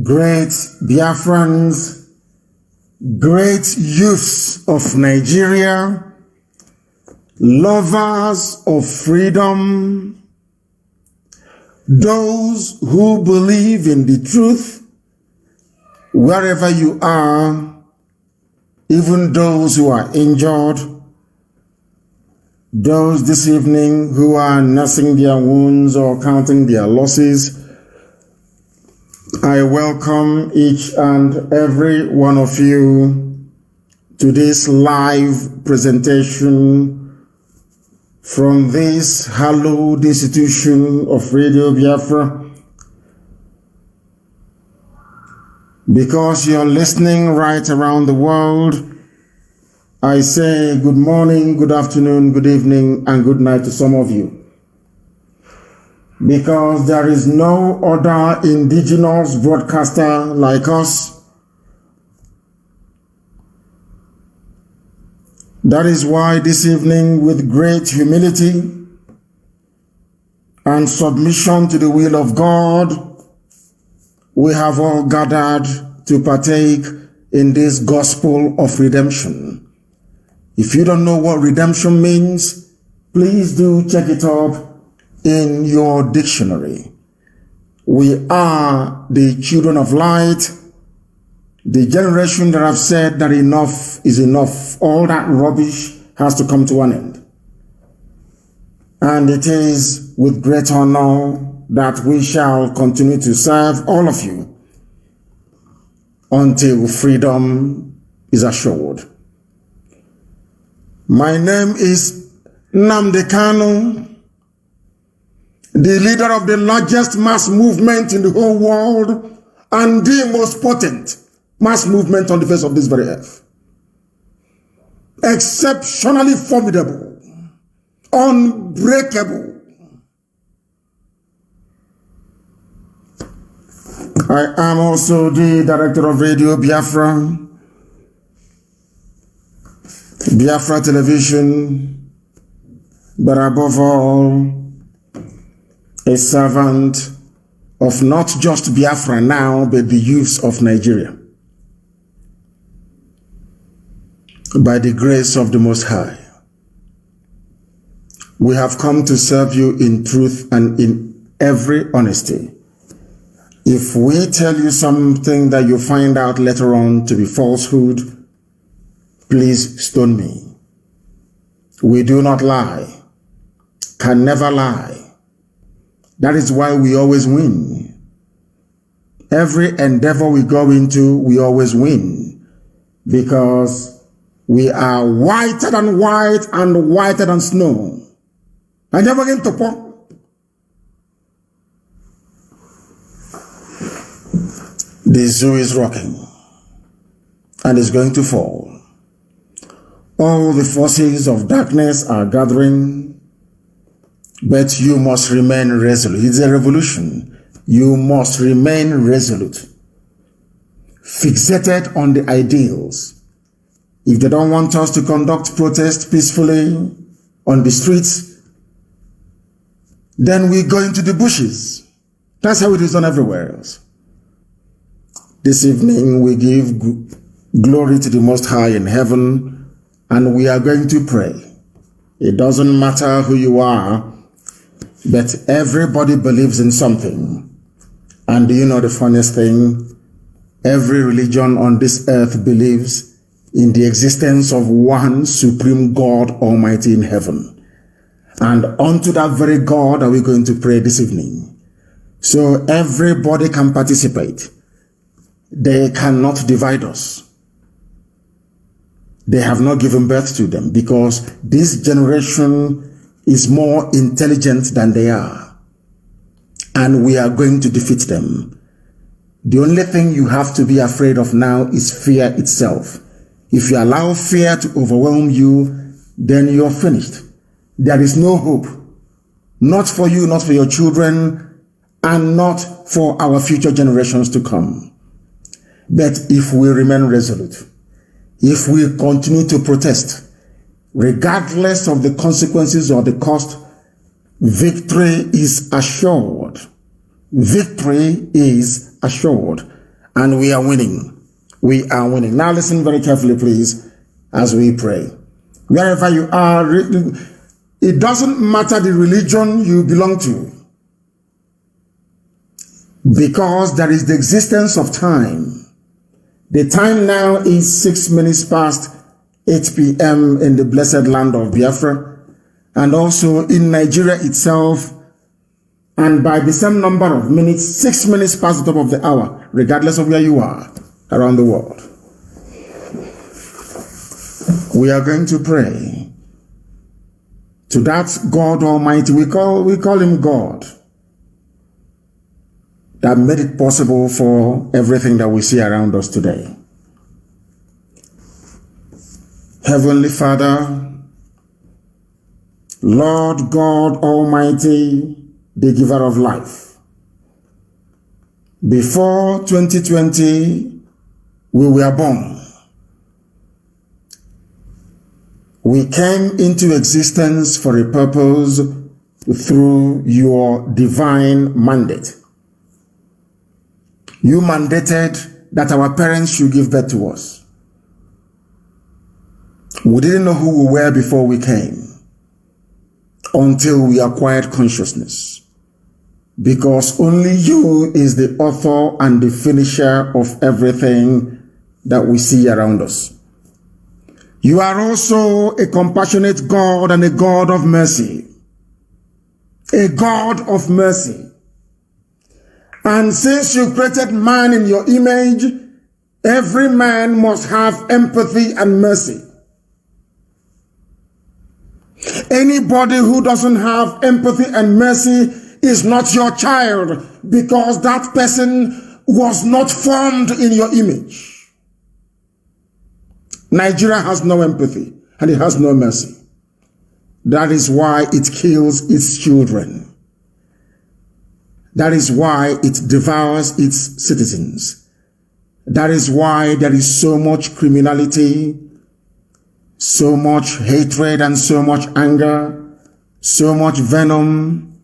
great Biafrans, great youths of Nigeria, lovers of freedom, those who believe in the truth, wherever you are, even those who are injured, those this evening who are nursing their wounds or counting their losses, I welcome each and every one of you to this live presentation from this hallowed institution of Radio Biafra. Because you're listening right around the world, I say good morning, good afternoon, good evening, and good night to some of you. Because there is no other indigenous broadcaster like us. That is why this evening, with great humility and submission to the will of God, we have all gathered to partake in this gospel of redemption. If you don't know what redemption means, please do check it up in your dictionary. We are the children of light, the generation that have said that enough is enough. All that rubbish has to come to an end. And it is with great honor that we shall continue to serve all of you until freedom is assured. My name is Nnamdi Kanu, the leader of the largest mass movement in the whole world and the most potent mass movement on the face of this very earth. Exceptionally formidable, unbreakable. I am also the director of Radio Biafra, Biafra Television, but above all, a servant of not just Biafra now, but the youths of Nigeria. By the grace of the Most High, we have come to serve you in truth and in every honesty. If we tell you something that you find out later on to be falsehood, please stone me. We do not lie, can never lie. That is why we always win. Every endeavor we go into, we always win. Because we are whiter than white and whiter than snow. I never get to pop. The zoo is rocking and is going to fall. All the forces of darkness are gathering, but you must remain resolute. It's a revolution. You must remain resolute, fixated on the ideals. If they don't want us to conduct protest peacefully on the streets, then we go into the bushes. That's how it is done everywhere else. This evening we give glory to the Most High in heaven, and we are going to pray. It doesn't matter who you are, but everybody believes in something. And do you know the funniest thing? Every religion on this earth believes in the existence of one supreme God Almighty in heaven. And unto that very God are we going to pray this evening. So everybody can participate. They cannot divide us. They have not given birth to them, because this generation is more intelligent than they are. And we are going to defeat them. The only thing you have to be afraid of now is fear itself. If you allow fear to overwhelm you, then you're finished. There is no hope. Not for you, not for your children, and not for our future generations to come. But if we remain resolute, if we continue to protest, regardless of the consequences or the cost, victory is assured. Victory is assured. and we are winning. We are winning. Now listen very carefully, please, as we pray. Wherever you are, it doesn't matter the religion you belong to, because there is the existence of time. The time now is 6 minutes past 8 p.m. in the blessed land of Biafra, and also in Nigeria itself, and by the same number of minutes, 6 minutes past the top of the hour, regardless of where you are around the world. We are going to pray to that God Almighty. We call him God, that made it possible for everything that we see around us today. Heavenly Father, Lord God Almighty, the giver of life. Before 2020, we were born. We came into existence for a purpose through your divine mandate. You mandated that our parents should give birth to us. We didn't know who we were before we came, until we acquired consciousness. Because only you is the author and the finisher of everything that we see around us. You are also a compassionate God and a God of mercy. A God of mercy. And since you created man in your image, every man must have empathy and mercy. Anybody who doesn't have empathy and mercy is not your child, because that person was not formed in your image. Nigeria has no empathy and it has no mercy. That is why it kills its children. That is why it devours its citizens. That is why there is so much criminality, so much hatred and so much anger, so much venom.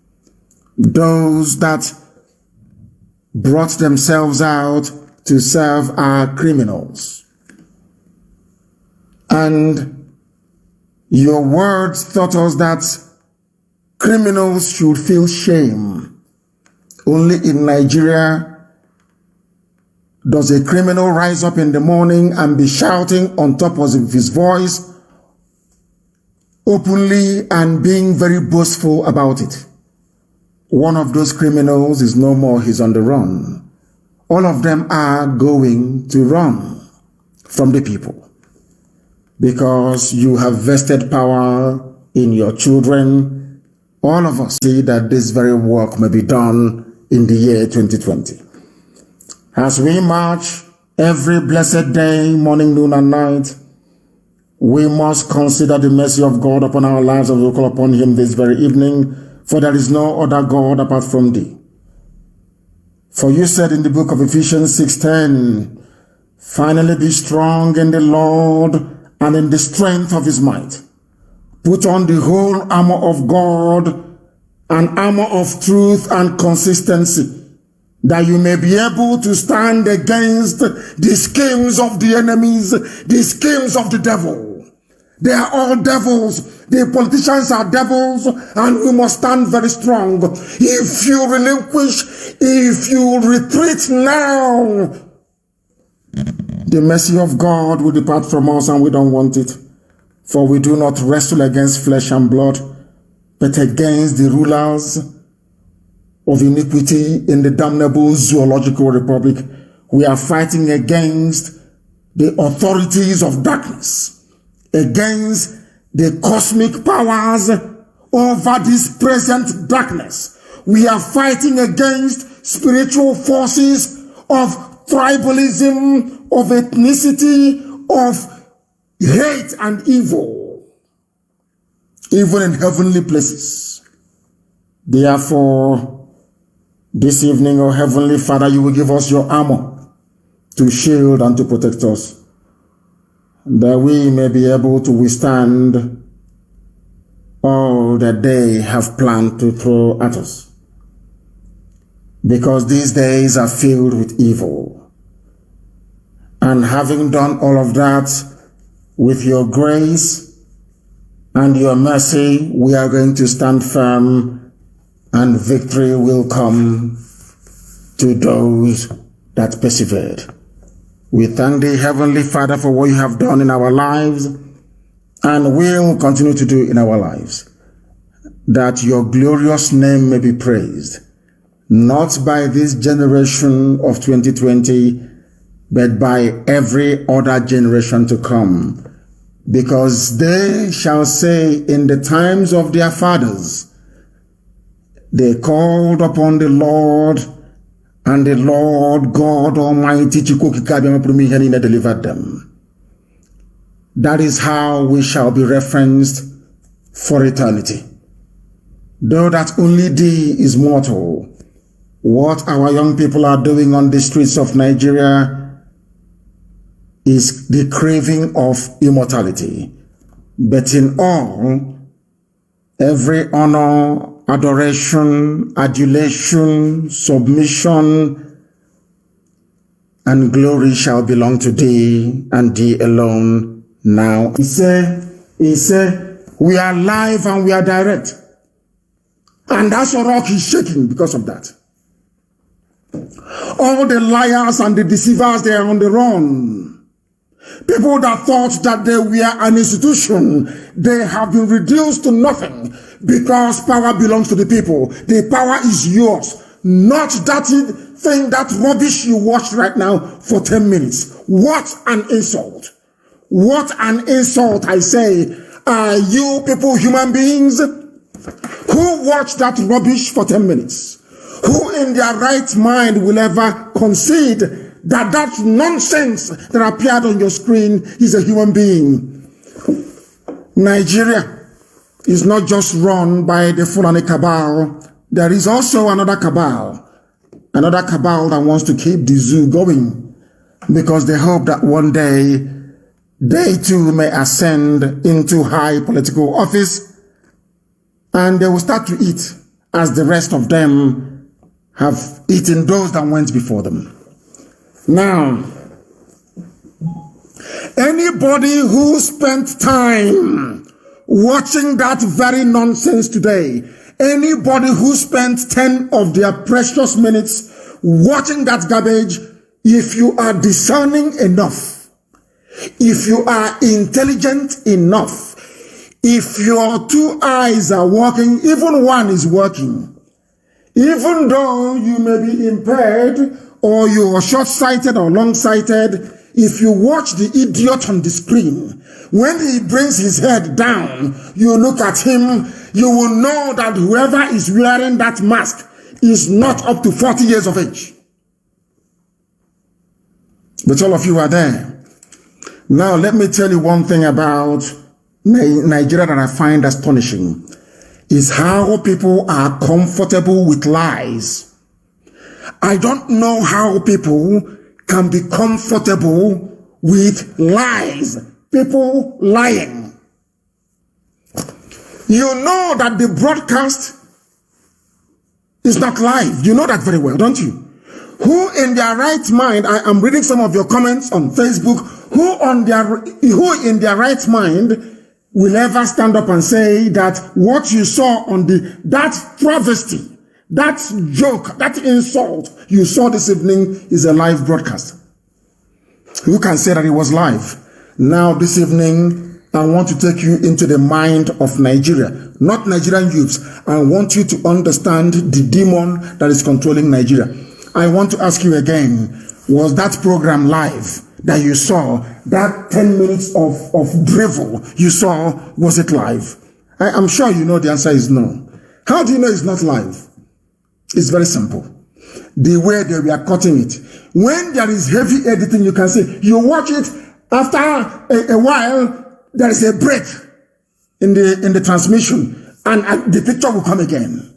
Those that brought themselves out to serve are criminals. And your words taught us that criminals should feel shame. Only in Nigeria does a criminal rise up in the morning and be shouting on top of his voice openly and being very boastful about it. One of those criminals is no more, he's on the run. All of them are going to run from the people, because you have vested power in your children. All of us see that this very work may be done in the year 2020. As we march every blessed day, morning, noon, and night, we must consider the mercy of God upon our lives, and we will call upon him this very evening, for there is no other God apart from thee. For you said in the book of Ephesians 6:10, finally be strong in the Lord and in the strength of his might. Put on the whole armor of God, an armor of truth and consistency, that you may be able to stand against the schemes of the enemies, the schemes of the devil. They are all devils. The politicians are devils, and we must stand very strong. If you relinquish, if you retreat now, the mercy of God will depart from us, and we don't want it. For we do not wrestle against flesh and blood, but against the rulers of iniquity in the damnable zoological republic. We are fighting against the authorities of darkness, against the cosmic powers over this present darkness. We are fighting against spiritual forces of tribalism, of ethnicity, of hate and evil, even in heavenly places. Therefore, this evening, O Heavenly Father, you will give us your armor to shield and to protect us, that we may be able to withstand all that they have planned to throw at us. Because these days are filled with evil. And having done all of that, with your grace and your mercy, we are going to stand firm, and victory will come to those that persevered. We thank the Heavenly Father for what you have done in our lives and will continue to do in our lives, that your glorious name may be praised, not by this generation of 2020, but by every other generation to come, because they shall say in the times of their fathers, they called upon the Lord, and the Lord God Almighty delivered them. That is how we shall be referenced for eternity. Though that only thee is mortal, what our young people are doing on the streets of Nigeria is the craving of immortality. But in all, every honor, adoration, adulation, submission, and glory shall belong to thee and thee alone now. He said, we are live and we are direct. And that's a rock is shaking because of that. All the liars and the deceivers, they are on the run. People that thought that they were an institution, they have been reduced to nothing because power belongs to the people. The power is yours, not that thing, that rubbish you watched right now for 10 minutes. What an insult. What an insult, I say. Are you people human beings? Who watched that rubbish for 10 minutes? Who in their right mind will ever concede that nonsense that appeared on your screen is a human being? Nigeria is not just run by the Fulani cabal. There is also another cabal that wants to keep the zoo going, because they hope that one day they too may ascend into high political office, and they will start to eat as the rest of them have eaten those that went before them. Now, anybody who spent time watching that very nonsense today, anybody who spent 10 of their precious minutes watching that garbage, if you are discerning enough, if you are intelligent enough, if your two eyes are working, even one is working, even though you may be impaired or you are short-sighted or long-sighted, if you watch the idiot on the screen, when he brings his head down, you look at him, you will know that whoever is wearing that mask is not up to 40 years of age. But all of you are there. Now, let me tell you one thing about Nigeria that I find astonishing, is how people are comfortable with lies. I don't know how people can be comfortable with lies. People lying. You know that the broadcast is not live. You know that very well, don't you? Who in their right mind, I am reading some of your comments on Facebook, who in their right mind will ever stand up and say that what you saw on that travesty, that joke, that insult you saw this evening is a live broadcast? Who can say that it was live? Now this evening, I want to take you into the mind of Nigeria, not Nigerian youths. I want you to understand the demon that is controlling Nigeria. I want to ask you again, was that program live that you saw, that 10 minutes of drivel you saw, was it live? I'm sure you know the answer is no. How do you know it's not live? It's very simple. The way they were cutting it. When there is heavy editing, you can see, you watch it, after a while, there is a break in the transmission, and the picture will come again.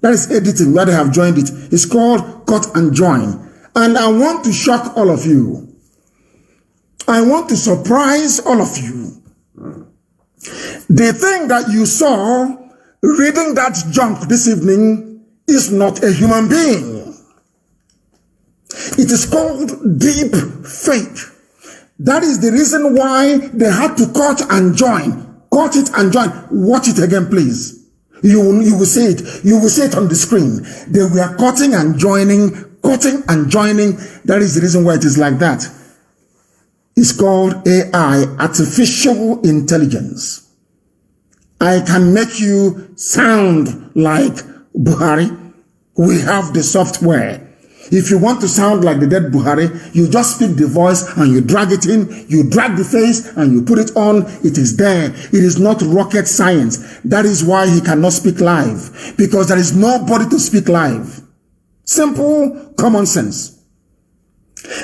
That is editing, where they have joined it. It's called cut and join. And I want to shock all of you. I want to surprise all of you. The thing that you saw reading that junk this evening is not a human being. It is called deep fake. That is the reason why they had to cut and join. Cut it and join. Watch it again, please. You will see it. You will see it on the screen. They were cutting and joining, cutting and joining. That is the reason why it is like that. It's called AI, artificial intelligence. I can make you sound like Buhari. We have the software. If you want to sound like the dead Buhari, you just speak the voice and you drag it in, you drag the face and you put it on. It is there. It is not rocket science. That is why he cannot speak live, because there is nobody to speak live. Simple common sense.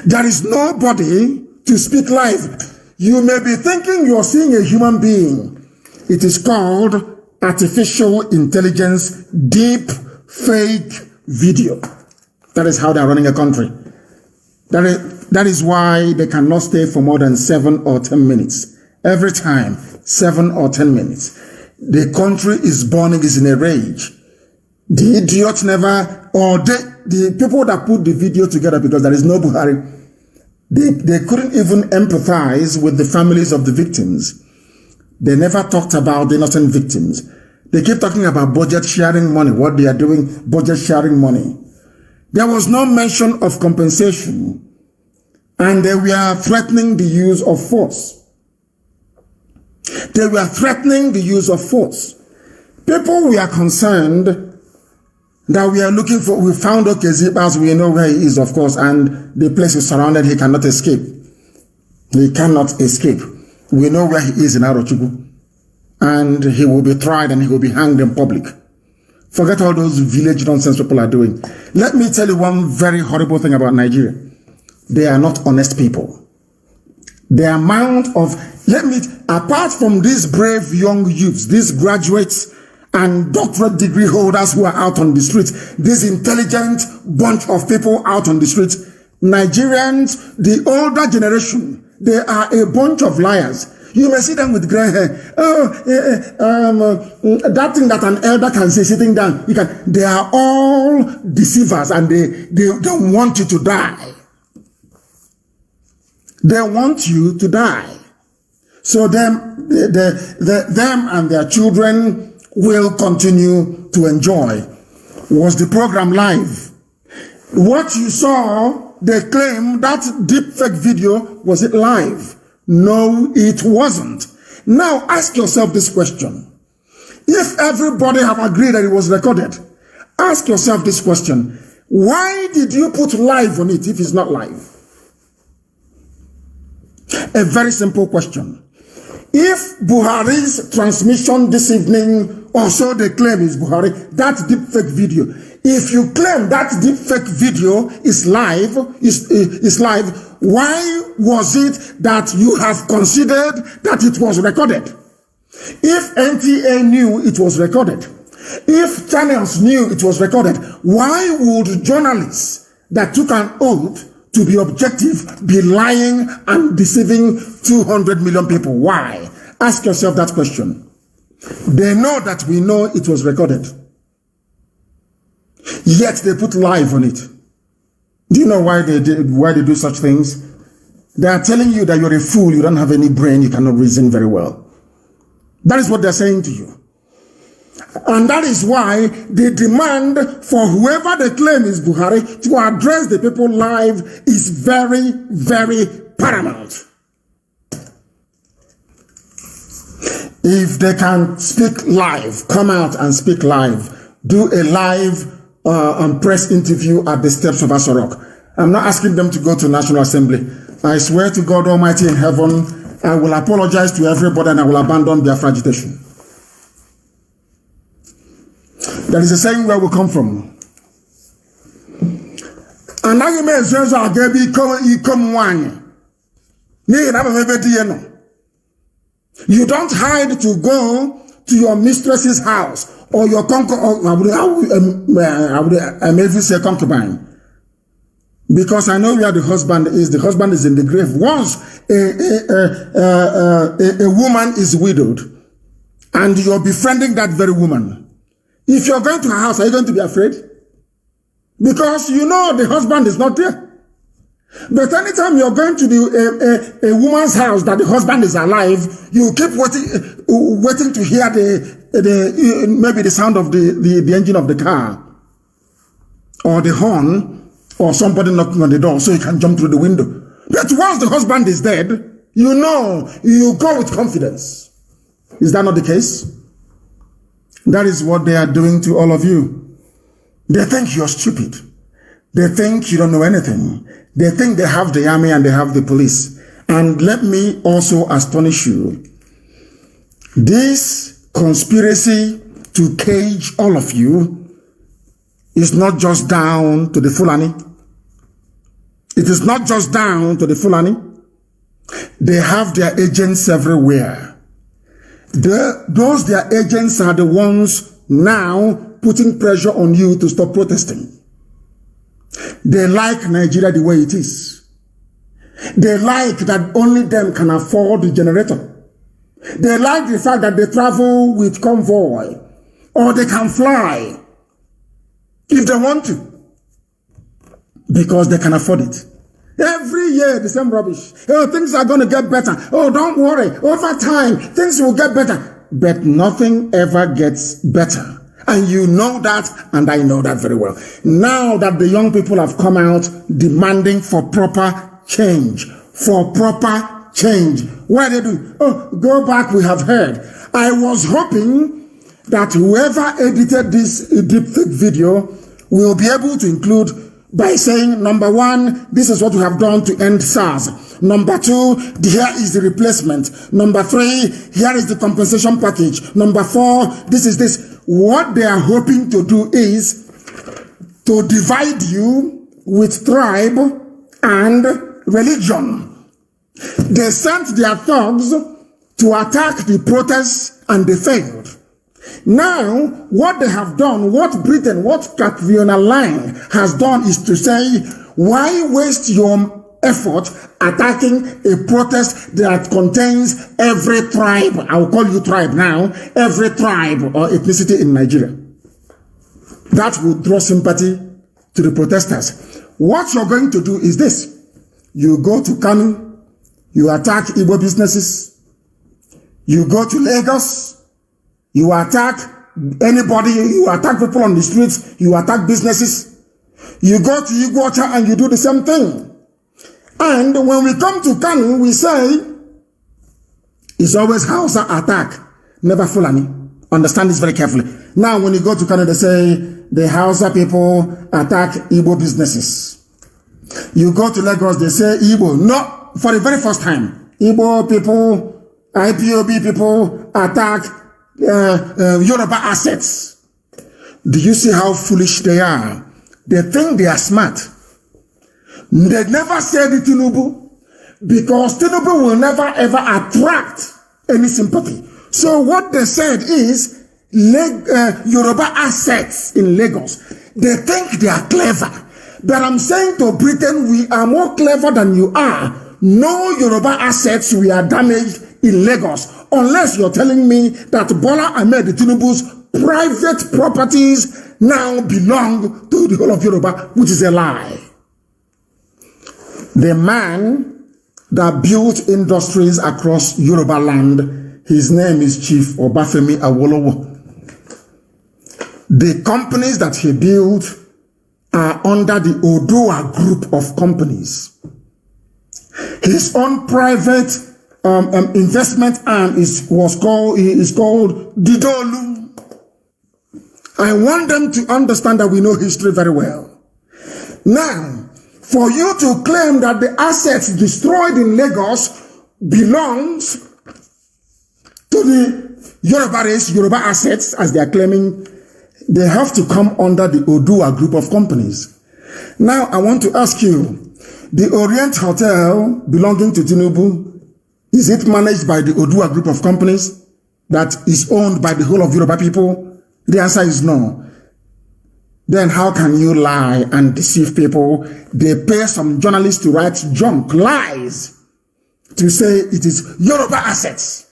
There is nobody to speak live. You may be thinking you're seeing a human being. It is called artificial intelligence, deep fake video. That is how they're running a country. That is why they cannot stay for more than 7 or 10 minutes. Every time, 7 or 10 minutes. The country is burning, is in a rage. The idiots never, or the people that put the video together, because there is no Buhari, they couldn't even empathize with the families of the victims. They never talked about the innocent victims. They keep talking about budget sharing money, what they are doing, budget sharing money. There was no mention of compensation, and they were threatening the use of force. They were threatening the use of force. People were concerned that we are looking for, we found Okezip, as we know where he is, of course, and the place is surrounded, he cannot escape. He cannot escape. We know where he is in Arochukwu, and he will be tried and he will be hanged in public. Forget all those village nonsense people are doing. Let me tell you one very horrible thing about Nigeria. They are not honest people. The amount of, apart from these brave young youths, these graduates and doctorate degree holders who are out on the streets, this intelligent bunch of people out on the streets, Nigerians, the older generation, they are a bunch of liars. You may see them with gray hair. That thing that an elder can say sitting down, they are all deceivers, and they don't want you to die. They want you to die. So them and their children will continue to enjoy. Was the program live? What you saw, they claim that deepfake video, was it live? No, it wasn't. Now ask yourself this question. If everybody have agreed that it was recorded, ask yourself this question. Why did you put live on it if it's not live? A very simple question. If Buhari's transmission this evening, or so they claim is Buhari, that deepfake video, if you claim that deepfake video is live, why was it that you have considered that it was recorded? If NTA knew it was recorded, if channels knew it was recorded, why would journalists that took an oath to be objective be lying and deceiving 200 million people? Why? Ask yourself that question. They know that we know it was recorded, yet they put live on it. Do you know why they do such things? They are telling you that you're a fool, you don't have any brain, you cannot reason very well. That is what they're saying to you. And that is why the demand for whoever they claim is Buhari to address the people live is very, very paramount. If they can speak live, come out and speak live. Do a live press interview at the steps of Asorok. I'm not asking them to go to National Assembly. I swear to God Almighty in heaven, I will apologize to everybody and I will abandon Biafra agitation. There is a saying where we come from. And now you may say, you don't hide to go to your mistress's house or your I may even say concubine. Because I know where the husband is. The husband is in the grave. Once a woman is widowed and you're befriending that very woman, if you're going to her house, are you going to be afraid? Because you know the husband is not there. But anytime you're going to a woman's house that the husband is alive, you keep waiting to hear maybe the sound of the engine of the car, or the horn, or somebody knocking on the door so you can jump through the window. But once the husband is dead, you know, you go with confidence. Is that not the case? That is what they are doing to all of you. They think you're stupid. They think you don't know anything. They think they have the army and they have the police. And let me also astonish you. This conspiracy to cage all of you is not just down to the Fulani. It is not just down to the Fulani. They have their agents everywhere. Those their agents are the ones now putting pressure on you to stop protesting. They like Nigeria the way it is. They like that only them can afford the generator. They like the fact that they travel with convoy, or they can fly if they want to, because they can afford it. Every year, the same rubbish. Oh, things are going to get better. Oh, don't worry. Over time, things will get better. But nothing ever gets better. And you know that, and I know that very well. Now that the young people have come out demanding for proper change. For proper change. What are they doing? Oh, go back, we have heard. I was hoping that whoever edited this deepfake video will be able to include by saying, number one, this is what we have done to end SARS. Number two, here is the replacement. Number three, here is the compensation package. Number four, this is this. What they are hoping to do is to divide you with tribe and religion. They sent their thugs to attack the protests and they failed. Now, what they have done, what Britain, what Catriona Lang has done is to say, why waste your effort attacking a protest that contains every tribe, I will call you tribe now, every tribe or ethnicity in Nigeria. That will draw sympathy to the protesters. What you're going to do is this. You go to Kanu, you attack Igbo businesses, you go to Lagos, you attack anybody, you attack people on the streets, you attack businesses. You go to Iguacha and you do the same thing. And when we come to Kanu, we say, it's always Hausa attack, never Fulani. Understand this very carefully. Now, when you go to Kanu, they say, the Hausa people attack Igbo businesses. You go to Lagos, they say Igbo. No, for the very first time, Igbo people, IPOB people attack Yoruba assets. Do you see how foolish they are? They think they are smart. They never said it Tinubu, because Tinubu will never ever attract any sympathy. So what they said is Yoruba assets in Lagos. They think they are clever. But I'm saying to Britain, we are more clever than you are. No Yoruba assets were damaged in Lagos, unless you're telling me that Bola Ahmed Tinubu's private properties now belong to the whole of Yoruba, which is a lie. The man that built industries across Yoruba land, his name is Chief Obafemi Awolowo. The companies that he built are under the Odua group of companies. His own private investment arm is called Didolu. I want them to understand that we know history very well. Now, for you to claim that the assets destroyed in Lagos belongs to the Yoruba race, Yoruba assets, as they are claiming, they have to come under the Odua group of companies. Now, I want to ask you, the Orient Hotel belonging to Tinubu, is it managed by the Odua group of companies that is owned by the whole of Yoruba people? The answer is no. Then how can you lie and deceive people? They pay some journalists to write junk lies to say it is Yoruba assets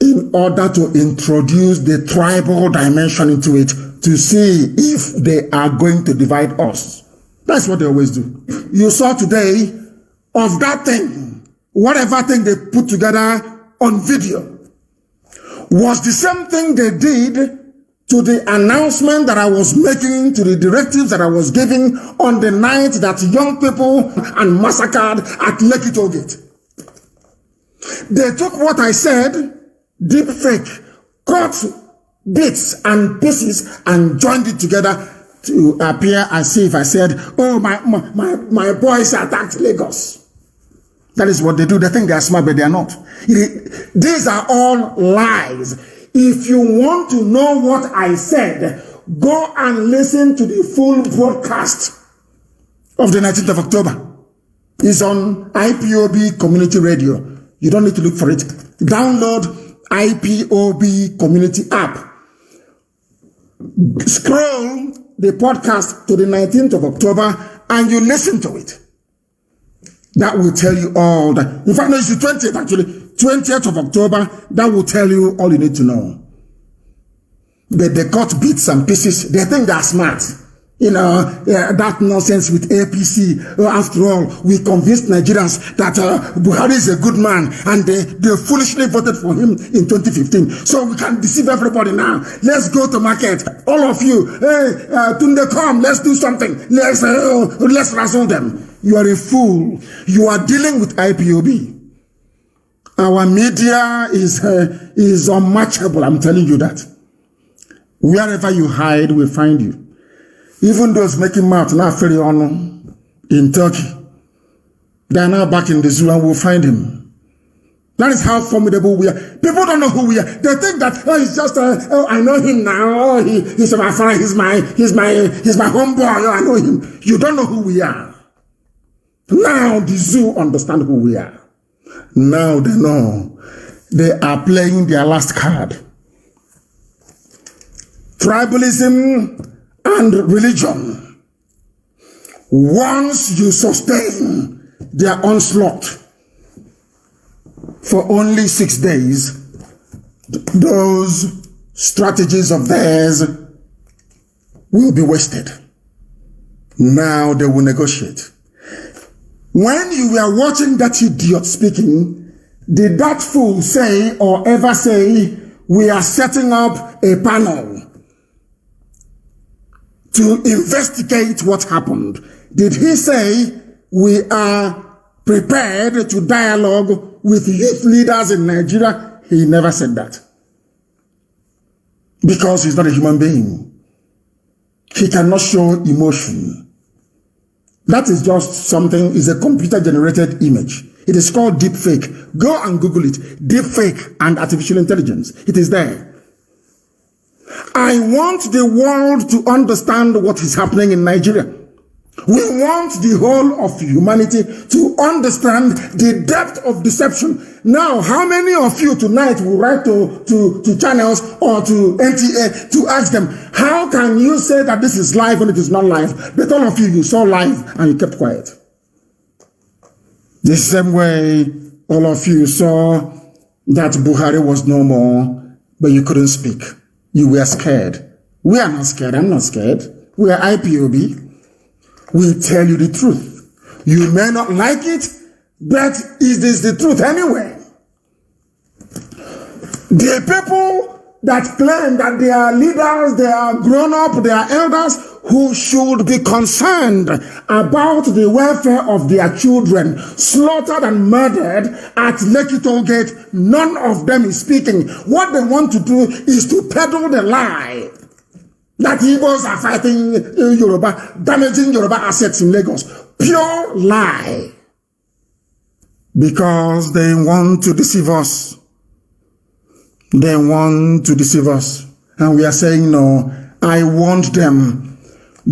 in order to introduce the tribal dimension into it to see if they are going to divide us. That's what they always do. You saw today of that thing, whatever thing they put together on video, was the same thing they did to the announcement that I was making, to the directives that I was giving on the night that young people and massacred at Lekki Tollgate. They took what I said, deep fake, cut bits and pieces and joined it together to appear as if I said, oh, my boys attacked Lagos. That is what they do. They think they are smart, but they are not. These are all lies. If you want to know what I said, go and listen to the full broadcast of the 19th of October. It's on IPOB Community Radio. You don't need to look for it. Download IPOB Community app. Scroll the podcast to the 19th of October and you listen to it. That will tell you all that. In fact, no, it's the 20th actually. 20th of October, that will tell you all you need to know. But they cut bits and pieces. They think they're smart. You know, that nonsense with APC. After all, we convinced Nigerians that Buhari is a good man and they foolishly voted for him in 2015. So we can deceive everybody now. Let's go to market. All of you, hey, Tunde, come, let's do something. Let's razzle them. You are a fool. You are dealing with IPOB. Our media is unmatchable, I'm telling you that. Wherever you hide, we'll find you. Even those making mouth now very on in Turkey, they are now back in the zoo and we'll find him. That is how formidable we are. People don't know who we are. They think that, oh, he's just, oh, I know him now. Oh, he's my friend. He's my homeboy. Oh, I know him. You don't know who we are. Now the zoo understand who we are. Now they know. They are playing their last card. Tribalism and religion. Once you sustain their onslaught for only 6 days, those strategies of theirs will be wasted. Now they will negotiate. When you were watching that idiot speaking, did that fool say or ever say, we are setting up a panel to investigate what happened? Did he say we are prepared to dialogue with youth leaders in Nigeria? He never said that. Because he's not a human being. He cannot show emotion. That is just something, is a computer-generated image. It is called deep fake. Go and Google it. Deep fake and artificial intelligence. It is there. I want the world to understand what is happening in Nigeria. We want the whole of humanity to understand the depth of deception. Now, how many of you tonight will write to channels or to NTA to ask them, how can you say that this is live when it is not live? But all of you, you saw live and you kept quiet. The same way all of you saw that Buhari was no more, but you couldn't speak. You were scared. We are not scared. I'm not scared. We are IPOB. We tell you the truth. You may not like it, but it is the truth anyway. The people that claim that they are leaders, they are grown up, they are elders, who should be concerned about the welfare of their children slaughtered and murdered at Lekki Tollgate, none of them is speaking. What they want to do is to peddle the lie that Igbos are fighting Yoruba, damaging Yoruba assets in Lagos. Pure lie. Because they want to deceive us. They want to deceive us. And we are saying no. I want them.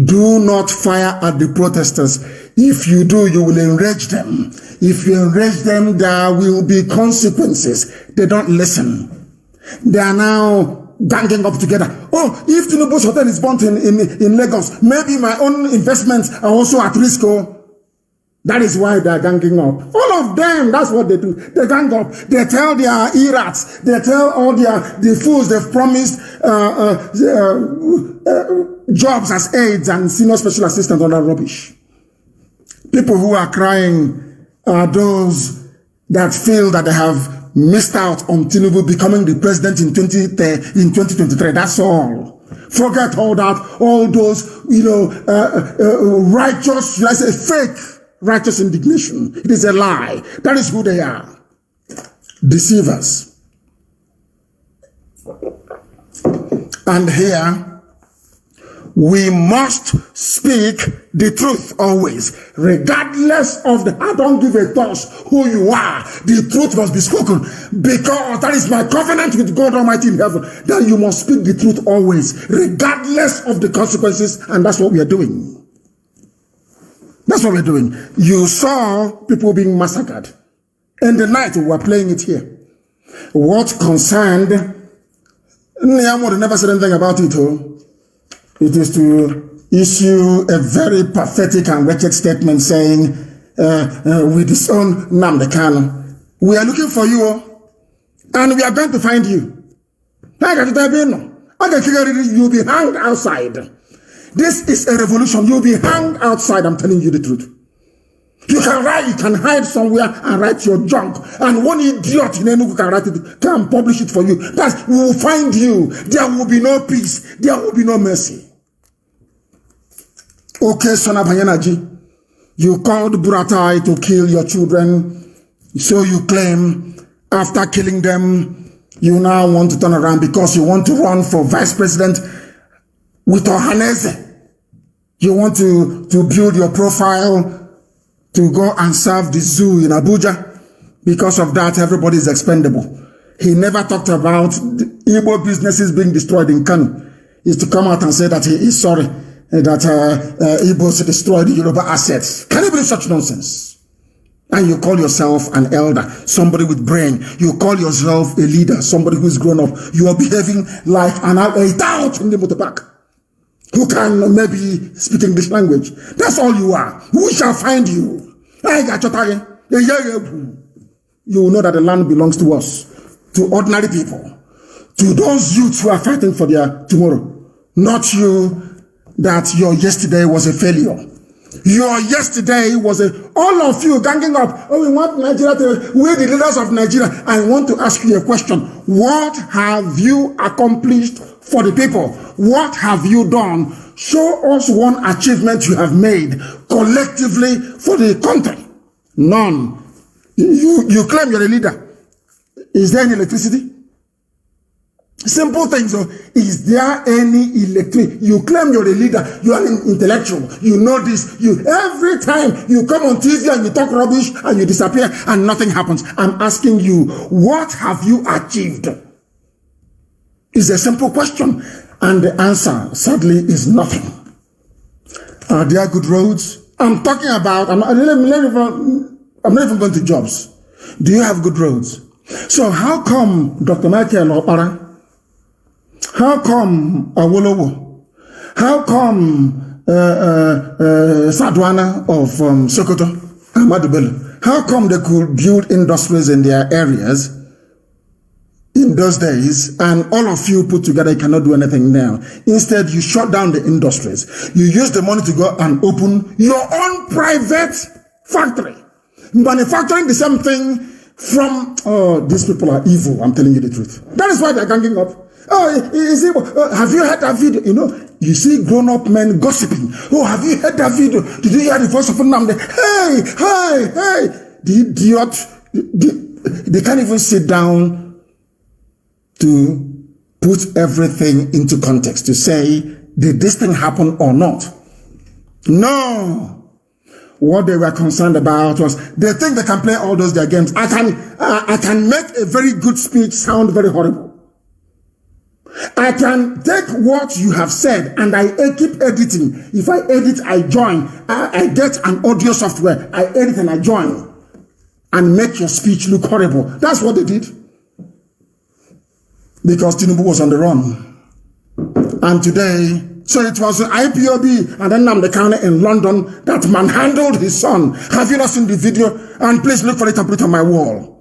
Do not fire at the protesters. If you do, you will enrage them. If you enrage them, there will be consequences. They don't listen. They are now ganging up together. Oh, if Tinubu's hotel is burnt in Lagos, maybe my own investments are also at risk. Oh, that is why they are ganging up. All of them, that's what they do. They gang up. They tell their irats. They tell all the fools they've promised jobs as aides and senior special assistants on that rubbish. People who are crying are those that feel that they have missed out on Tinubu becoming the president in 2023. That's all. Forget all that, all those, righteous, let's say fake righteous indignation. It is a lie. That is who they are. Deceivers. And here, we must speak the truth always, regardless of I don't give a toss who you are. The truth must be spoken, because that is my covenant with God Almighty in heaven, that you must speak the truth always, regardless of the consequences, and that's what we are doing. That's what we're doing. You saw people being massacred. In the night, we were playing it here. What concerned, Nyamo never said anything about it. It is to issue a very pathetic and wretched statement saying, we disown Nnamdi Kanu. We are looking for you, and we are going to find you. You'll be hanged outside. This is a revolution. You'll be hanged outside. I'm telling you the truth. You can hide somewhere and write your junk. And one idiot in Enugu can write it, can publish it for you. We will find you. There will be no peace. There will be no mercy. Okay, son of Hayanaji, you called Buratai to kill your children. So you claim after killing them, you now want to turn around because you want to run for vice president with Ohaneze. You want to build your profile to go and serve the zoo in Abuja. Because of that, everybody is expendable. He never talked about the IPOB businesses being destroyed in Kanu. He used to come out and say that he is sorry that Igbos destroyed the Yoruba assets. Can you believe such nonsense? And you call yourself an elder, somebody with brain. You call yourself a leader, somebody who's grown up. You are behaving like a tout in the motor park who can maybe speak English language. That's all you are. We shall find you. You will know that the land belongs to us, to ordinary people, to those youths who are fighting for their tomorrow. Not you, that your yesterday was a failure. Your yesterday was all of you ganging up. Oh, we want Nigeria we're the leaders of Nigeria. I want to ask you a question. What have you accomplished for the people? What have you done? Show us one achievement you have made collectively for the country. None. You claim you're a leader. Is there any electricity? Simple things. So, is there any electricity? You claim you're a leader. You are an intellectual. You know this. Every time you come on TV and you talk rubbish and you disappear and nothing happens. I'm asking you, what have you achieved? It's a simple question. And the answer, sadly, is nothing. Are there good roads? I'm talking about, I'm not even going to jobs. Do you have good roads? So how come Dr. Michael Opara? How come Awolowo? How come Sadwana of Sokoto, Ahmadu Bello? How come they could build industries in their areas in those days, and all of you put together, you cannot do anything now? Instead, you shut down the industries. You use the money to go and open your own private factory, manufacturing the same thing from, these people are evil, I'm telling you the truth. That is why they're ganging up. Have you heard that video? You see grown-up men gossiping. Oh, have you heard that video? Did you hear the voice of Nnamdi? Hey! The idiot, they can't even sit down to put everything into context, to say, did this thing happen or not? No. What they were concerned about was, they think they can play all those their games. I can make a very good speech sound very horrible. I can take what you have said and I keep editing. If I edit, I join. I get an audio software. I edit and I join. And make your speech look horrible. That's what they did. Because Tinubu was on the run. And today, so it was the IPOB and then Nnamdi Kanu in London that manhandled his son. Have you not seen the video? And please look for it and put it on my wall.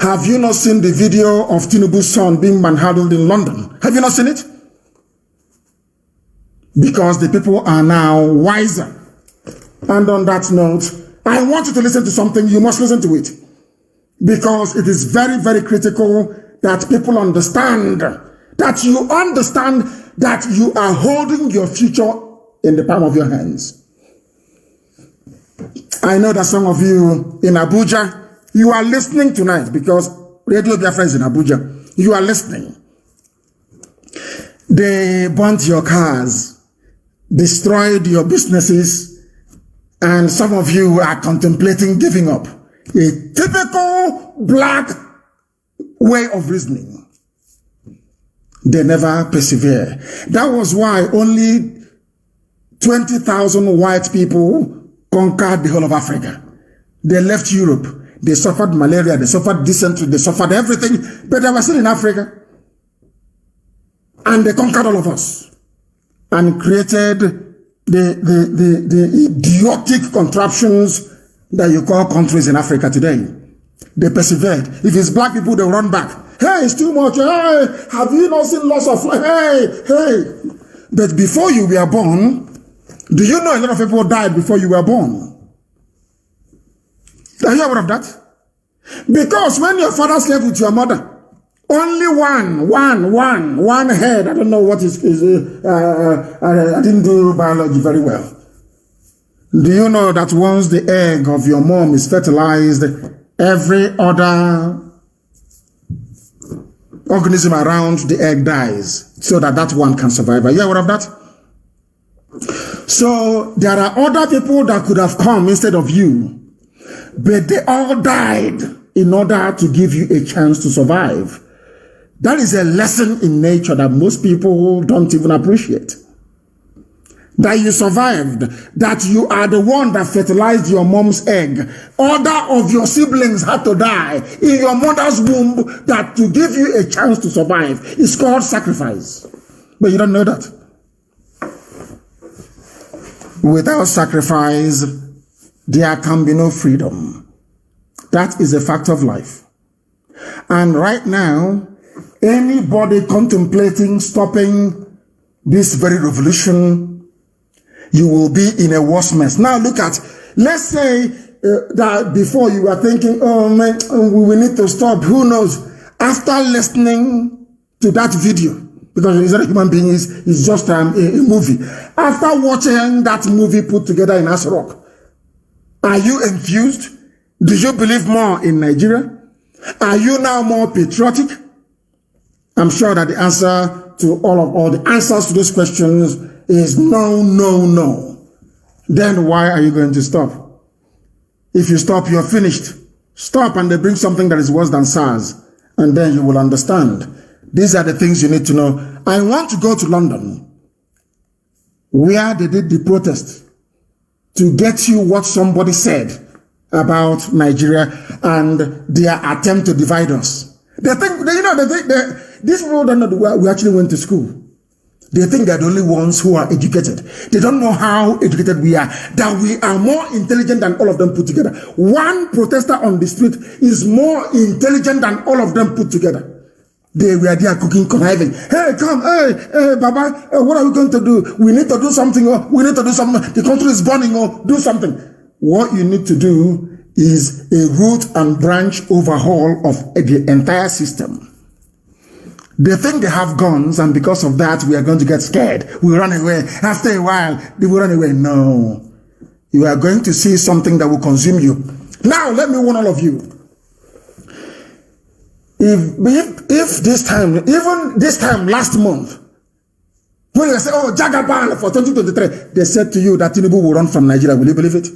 Have you not seen the video of Tinubu's son being manhandled in London? Have you not seen it? Because the people are now wiser. And on that note, I want you to listen to something. You must listen to it. Because it is very, very critical that people understand, that you understand that you are holding your future in the palm of your hands. I know that some of you in Abuja, you are listening tonight because Radio Biafra is in Abuja. You are listening. They burnt your cars, destroyed your businesses, and some of you are contemplating giving up. A typical black way of reasoning. They never persevere. That was why only 20,000 white people conquered the whole of Africa. They left Europe. They suffered malaria. They suffered dysentery. They suffered everything. But they were still in Africa. And they conquered all of us. And created the idiotic contraptions that you call countries in Africa today. They persevered. If it's black people, they run back. Hey, it's too much. Hey, have you not seen loss of life? Hey. But before you were born, do you know a lot of people died before you were born? Are you aware of that? Because when your father slept with your mother, only one head. I don't know what is I didn't do biology very well. Do you know that once the egg of your mom is fertilized, every other organism around the egg dies so that one can survive? Are you aware of that? So there are other people that could have come instead of you, but they all died in order to give you a chance to survive. That is a lesson in nature that most people don't even appreciate. That you survived, that you are the one that fertilized your mom's egg. Other of your siblings had to die in your mother's womb that to give you a chance to survive. It's called sacrifice. But you don't know that. Without sacrifice, there can be no freedom. That is a fact of life. And right now, anybody contemplating stopping this very revolution, you will be in a worse mess. Now look at, let's say that before you were thinking, oh man, we need to stop. Who knows? After listening to that video, because he's not a human being, it's just a movie. After watching that movie put together in Asrock, are you enthused? Do you believe more in Nigeria? Are you now more patriotic? I'm sure that the answer to all the answers to those questions is no. Then why are you going to stop? If you stop, you're finished. Stop and they bring something that is worse than SARS, and then you will understand. These are the things you need to know. I want to go to London, where they did the protest, to get you what somebody said about Nigeria and their attempt to divide us. They think, these people don't know we actually went to school. They think they're the only ones who are educated. They don't know how educated we are, that we are more intelligent than all of them put together. One protester on the street is more intelligent than all of them put together. They were there cooking, conniving. Hey, come, hey, Baba, what are we going to do? We need to do something, or we need to do something. The country is burning, or do something. What you need to do is a root and branch overhaul of the entire system. They think they have guns, and because of that, we are going to get scared. We run away. After a while, they will run away. No. You are going to see something that will consume you. Now, let me warn all of you. If this time, even this time last month, when they say, oh, Jagaban for 2023, they said to you that Tinubu will run from Nigeria, will you believe it?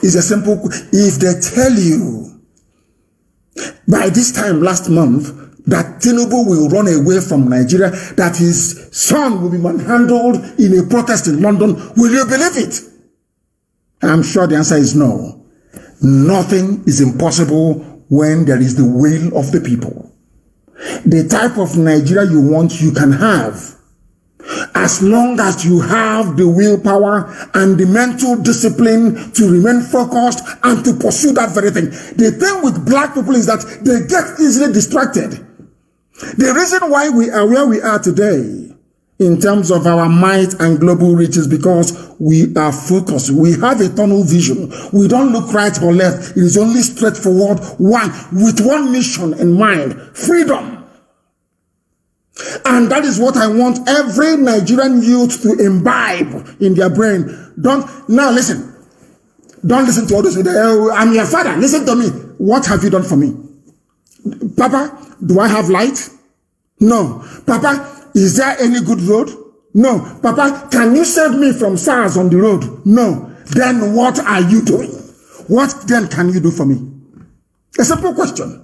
It's a simple, if they tell you by this time last month that Tinubu will run away from Nigeria, that his son will be manhandled in a protest in London, will you believe it? I'm sure the answer is no. Nothing is impossible when there is the will of the people. The type of Nigeria you want, you can have, as long as you have the willpower and the mental discipline to remain focused and to pursue that very thing. The thing with black people is that they get easily distracted. The reason why we are where we are today in terms of our might and global reaches because we are focused. We have a tunnel vision. We don't look right or left. It is only straightforward, with one mission in mind, freedom. And that is what I want every Nigerian youth to imbibe in their brain. Now listen. Don't listen to all those. I'm your father. Listen to me. What have you done for me? Papa, do I have light? No. Papa, is there any good road? No. Papa, can you save me from SARS on the road? No. Then what are you doing? What then can you do for me? A simple question.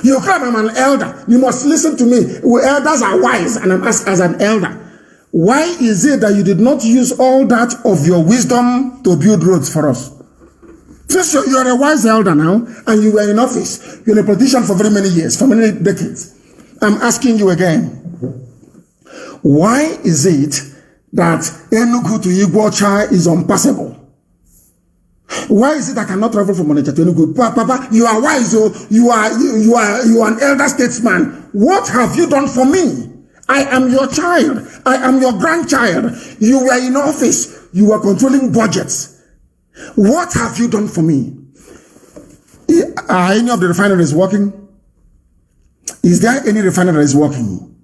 You claim I'm an elder. You must listen to me. Elders are wise, and I'm asked as an elder. Why is it that you did not use all that of your wisdom to build roads for us? Since you're a wise elder now, and you were in office, you're a politician for very many years, for many decades. I'm asking you again, why is it that Enugu to Iguacha is unpassable? Why is it I cannot travel from Onitsha to Enugu? Papa, you are wise, you are an elder statesman. What have you done for me? I am your child. I am your grandchild. You were in office. You were controlling budgets. What have you done for me? Are any of the refineries working? Is there any refinery that is working?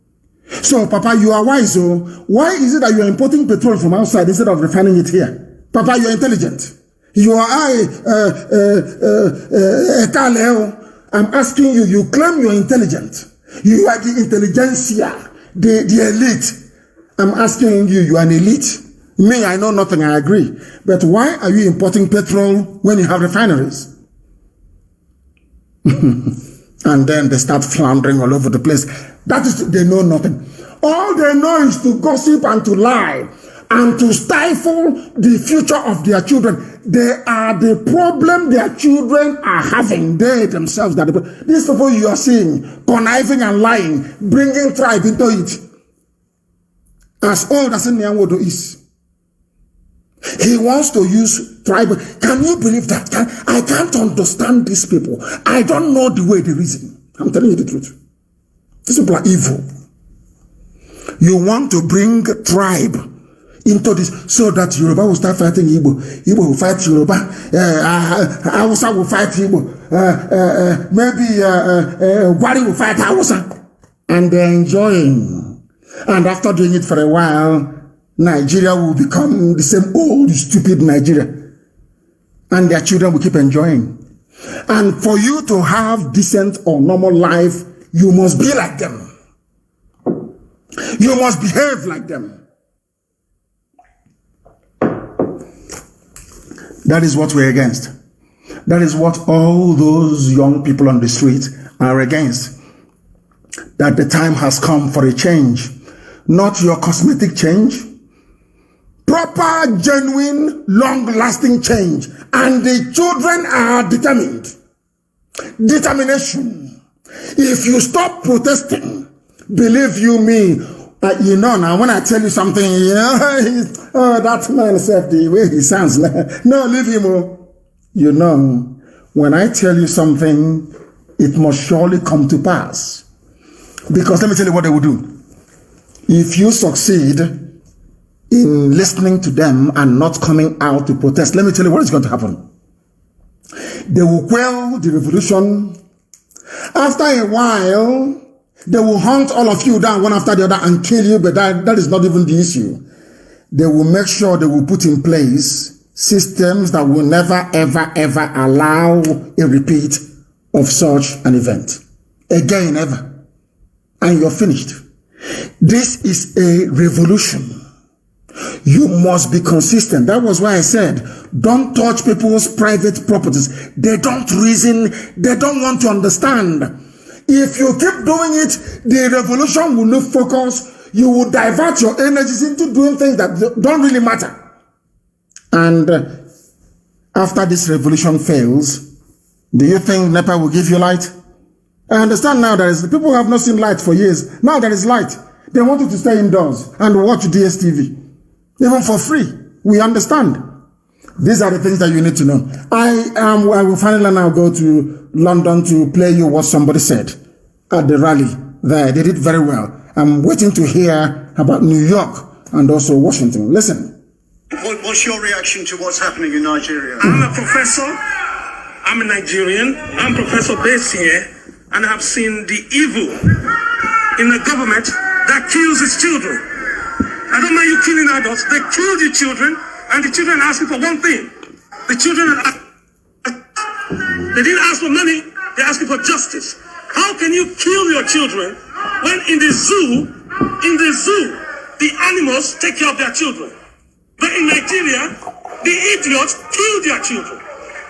So, Papa, you are wise. So why is it that you are importing petrol from outside instead of refining it here? Papa, you are intelligent. You are I'm asking you, you claim you are intelligent. You are the intelligentsia, the elite. I'm asking you, you are an elite. Me, I know nothing, I agree. But why are you importing petrol when you have refineries? And then they start floundering all over the place. That is, they know nothing. All they know is to gossip and to lie and to stifle the future of their children. They are the problem their children are having. They themselves, these people you are seeing, conniving and lying, bringing tribe into it. As old as Nyanwodo is. He wants to use tribal. Can you believe that? I can't understand these people. I don't know the way they reason. I'm telling you the truth. These people are evil. You want to bring tribe into this so that Yoruba will start fighting Igbo. Igbo will fight Yoruba. Hausa will fight Igbo. Maybe Gwari will fight Hausa. And they're enjoying. And after doing it for a while, Nigeria will become the same old, stupid Nigeria. And their children will keep enjoying. And for you to have decent or normal life, you must be like them. You must behave like them. That is what we're against. That is what all those young people on the street are against. That the time has come for a change. Not your cosmetic change. Proper, genuine, long-lasting change. And the children are determined. Determination. If you stop protesting, believe you me, you know now, when I tell you something, that man said the way he sounds like, no, leave him. You know, when I tell you something, it must surely come to pass. Because let me tell you what they will do. If you succeed in listening to them and not coming out to protest, let me tell you what is going to happen. They will quell the revolution. After a while, they will hunt all of you down one after the other and kill you, but that is not even the issue. They will make sure they will put in place systems that will never, ever, ever allow a repeat of such an event. Again, ever. And you're finished. This is a revolution. You must be consistent. That was why I said, don't touch people's private properties. They don't reason. They don't want to understand. If you keep doing it, the revolution will lose focus. You will divert your energies into doing things that don't really matter. And after this revolution fails, do you think NEPA will give you light? I understand now that people have not seen light for years. Now there is light. They want you to stay indoors and watch DSTV. Even for free. We understand. These are the things that you need to know. I will finally now go to London to play you what somebody said at the rally there. They did very well. I'm waiting to hear about New York and also Washington. Listen. What's your reaction to what's happening in Nigeria? I'm a professor. I'm a Nigerian. I'm a professor based here, and I've seen the evil in a government that kills its children. I don't mind you killing adults. They kill the children, and the children are asking for one thing. The children they didn't ask for money. They're asking for justice. How can you kill your children when in the zoo, the animals take care of their children? But in Nigeria, the idiots kill their children.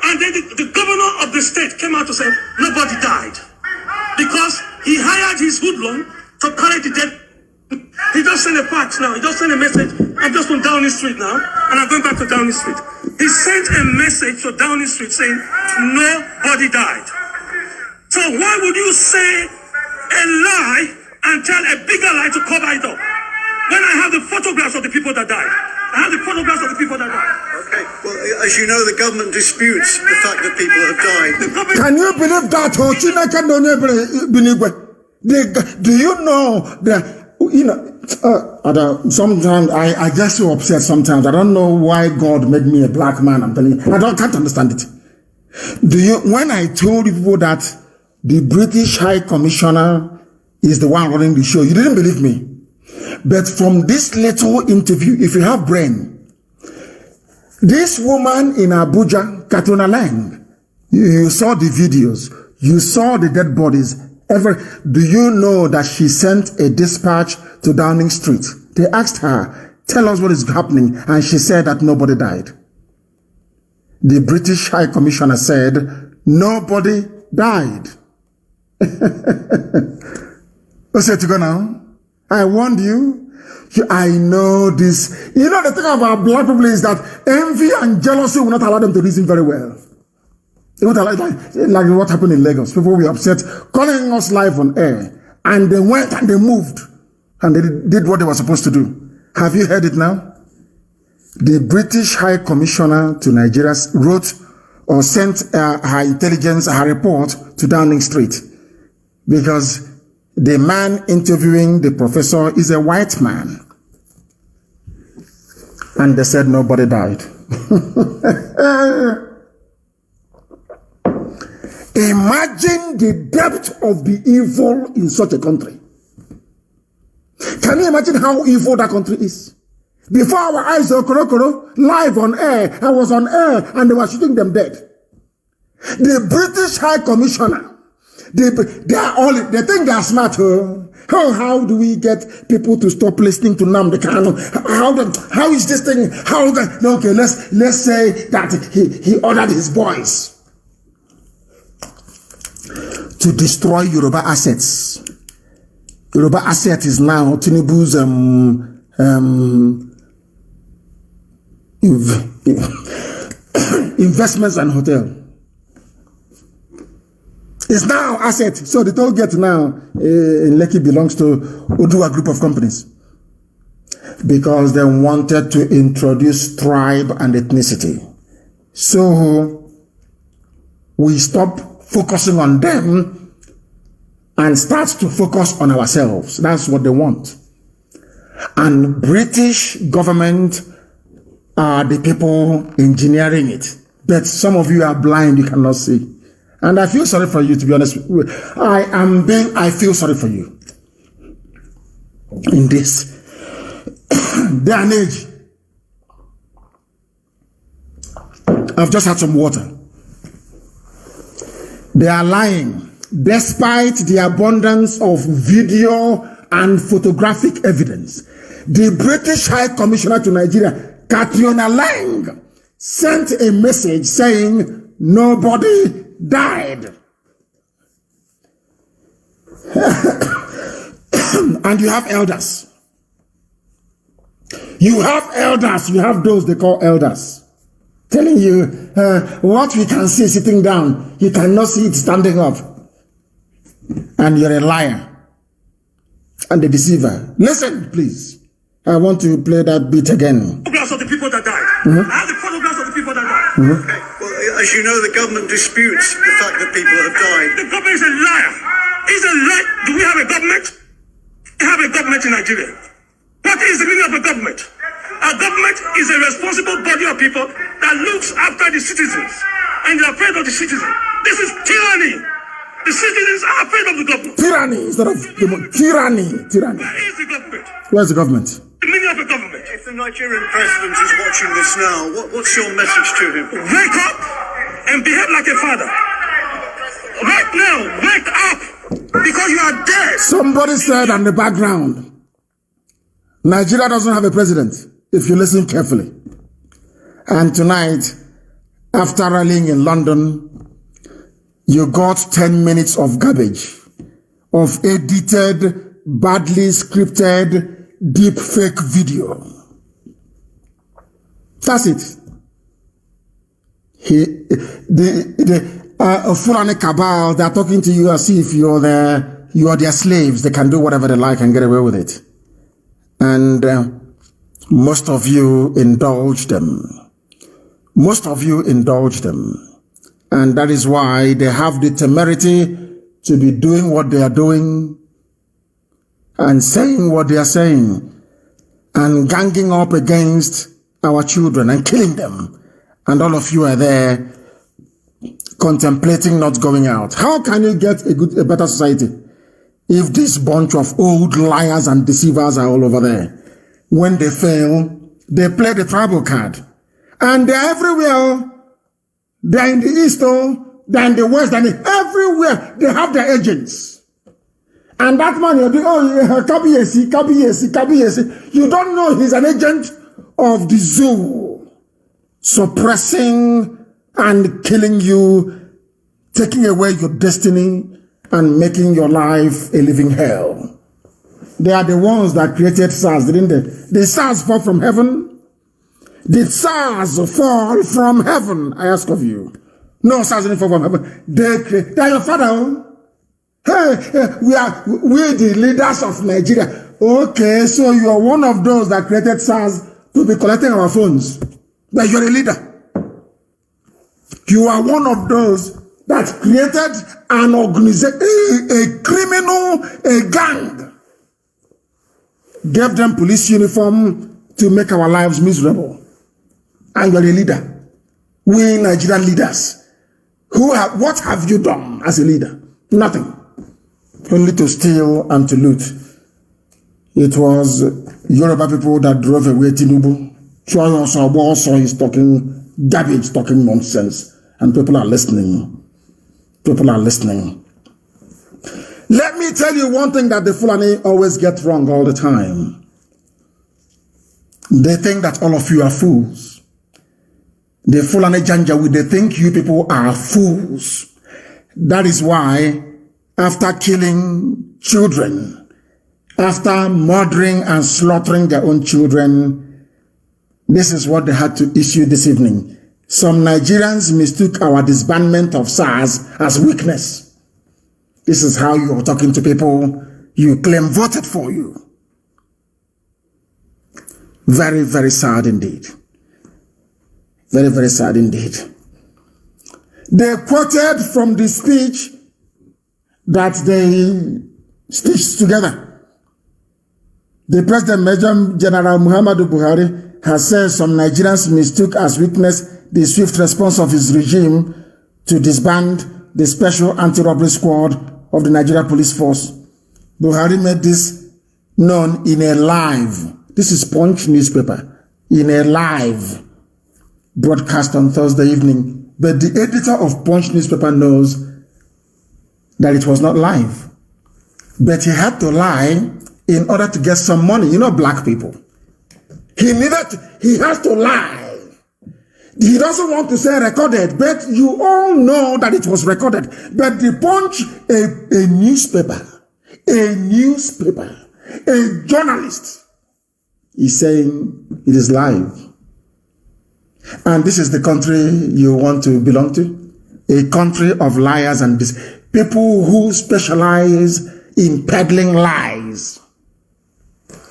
And then the governor of the state came out to say, nobody died. Because he hired his hoodlum to carry the dead. He just sent a fax now. He just sent a message. I'm just on Downing Street now, and I'm going back to Downing Street. He sent a message to Downing Street saying, nobody died. So why would you say a lie and tell a bigger lie to cover it up? When I have the photographs of the people that died. I have the photographs of the people that died. Okay, well, as you know, the government disputes the fact that people have died. Can you believe that? Do you know that, you know, sometimes I get so upset sometimes. I don't know why God made me a black man. I'm telling you. Can't understand it. When I told people that the British High Commissioner is the one running the show, you didn't believe me. But from this little interview, if you have brain, this woman in Abuja, Katuna Lang, you saw the videos, you saw the dead bodies. Do you know that she sent a dispatch to Downing Street? They asked her, tell us what is happening, and she said that nobody died. The British High Commissioner said, nobody died. What's it to go now? I warned you. I know this. You know, the thing about black people is that envy and jealousy will not allow them to reason very well. They won't allow, like what happened in Lagos. People were upset, calling us live on air. And they went and they moved. And they did what they were supposed to do. Have you heard it now? The British High Commissioner to Nigeria wrote or sent her intelligence, her report to Downing Street. Because the man interviewing the professor is a white man. And they said nobody died. Imagine the depth of the evil in such a country. Can you imagine how evil that country is? Before our eyes were live on air, I was on air and they were shooting them dead. The British High Commissioner, they think they are smart. How do we get people to stop listening to Nnamdi Kanu? How is this thing? Okay, let's say that he ordered his boys to destroy Yoruba assets. Yoruba asset is now Tinubu's investments and hotel. It's now asset. So the toll gate now in Lekki belongs to Udua group of companies. Because they wanted to introduce tribe and ethnicity. So we stop focusing on them and start to focus on ourselves. That's what they want. And British government are the people engineering it. But some of you are blind, you cannot see. And I feel sorry for you, to be honest. I feel sorry for you. In this day and age. I've just had some water. They are lying. Despite the abundance of video and photographic evidence, the British High Commissioner to Nigeria, Katuna Lang, sent a message saying nobody died. And you have elders. You have those they call elders, telling you what we can see sitting down, you cannot see it standing up. And you're a liar and a deceiver. Listen, please. I want to play that beat again. Photographs of the people that died. I have the photographs of the people that died. Okay. Well, as you know, the government disputes the fact that people have died. The government is a liar. It's a lie. Do we have a government? We have a government in Nigeria. What is the meaning of a government? A government is a responsible body of people that looks after the citizens and they're afraid of the citizens. This is tyranny. The citizens are afraid of the government. Tyranny instead of tyranny. Tyranny. Where is the government? Where's the government? The meaning of a government. If the Nigerian president is watching this now, what's your message to him? Wake up and behave like a father. Right now, wake up because you are dead. Somebody said on the background, Nigeria doesn't have a president, if you listen carefully. And tonight, after rallying in London, you got 10 minutes of garbage, of edited, badly scripted, deep fake video. That's it. A Fulani cabal, they're talking to you as if you are their slaves. They can do whatever they like and get away with it. And most of you indulge them. Most of you indulge them. And that is why they have the temerity to be doing what they are doing and saying what they are saying and ganging up against our children and killing them. And all of you are there contemplating not going out. How can you get a better society if this bunch of old liars and deceivers are all over there? When they fail, they play the tribal card. And they're everywhere. They're in the east, they're in the west, and everywhere. They have their agents. And that man, you're doing, Kabiyesi. You don't know he's an agent of the zoo, suppressing and killing you, taking away your destiny, and making your life a living hell. They are the ones that created SARS, didn't they? Did SARS fall from heaven? Did SARS fall from heaven? I ask of you. No, SARS didn't fall from heaven. They are your father. Hey, we the leaders of Nigeria. Okay, so you are one of those that created SARS to be collecting our phones. But you're a leader. You are one of those that created an organization, a criminal, a gang. Gave them police uniform to make our lives miserable. And you're a leader. We Nigerian leaders. What have you done as a leader? Nothing. Only to steal and to loot. It was Yoruba people that drove away Tinubu. Also he's talking garbage, talking nonsense. And people are listening. People are listening. Let me tell you one thing that the Fulani always get wrong all the time. They think that all of you are fools. The Fulani Janjaweed, they think you people are fools. That is why, after killing children, after murdering and slaughtering their own children, this is what they had to issue this evening. Some Nigerians mistook our disbandment of SARS as weakness. This is how you are talking to people you claim voted for you. Very, very sad indeed. Very, very sad indeed. They quoted from the speech that they stitched together. The President Major General Muhammadu Buhari has said some Nigerians mistook as weakness the swift response of his regime to disband the Special Anti-Robbery Squad of the Nigeria Police Force. Buhari made this known in a live, this is Punch newspaper, in a live broadcast on Thursday evening. But the editor of Punch newspaper knows that it was not live. But he had to lie in order to get some money. You know, black people. He has to lie. He doesn't want to say recorded, but you all know that it was recorded. But the Punch, a newspaper, a journalist is saying it is live. And this is the country you want to belong to? A country of liars and people who specialize in peddling lies.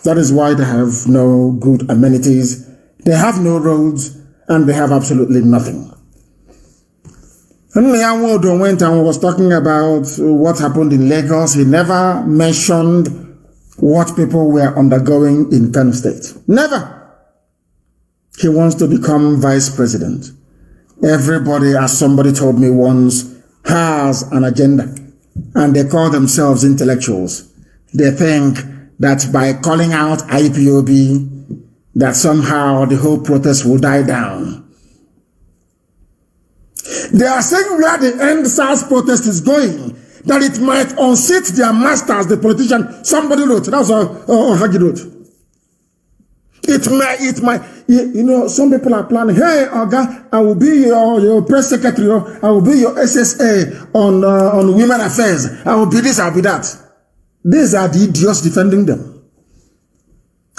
That is why they have no good amenities. They have no roads. And they have absolutely nothing. And Nyawodo went and was talking about what happened in Lagos. He never mentioned what people were undergoing in Kano State. Never. He wants to become vice president. Everybody, as somebody told me once, has an agenda, and they call themselves intellectuals. They think that by calling out IPOB, that somehow the whole protest will die down. They are saying where the end SARS protest is going, that it might unseat their masters, the politician. Somebody wrote, that's what Hagi wrote. It might, you know, some people are planning, hey, Oga, I will be your press secretary, I will be your SSA on women affairs, I will be this, I will be that. These are the idiots defending them.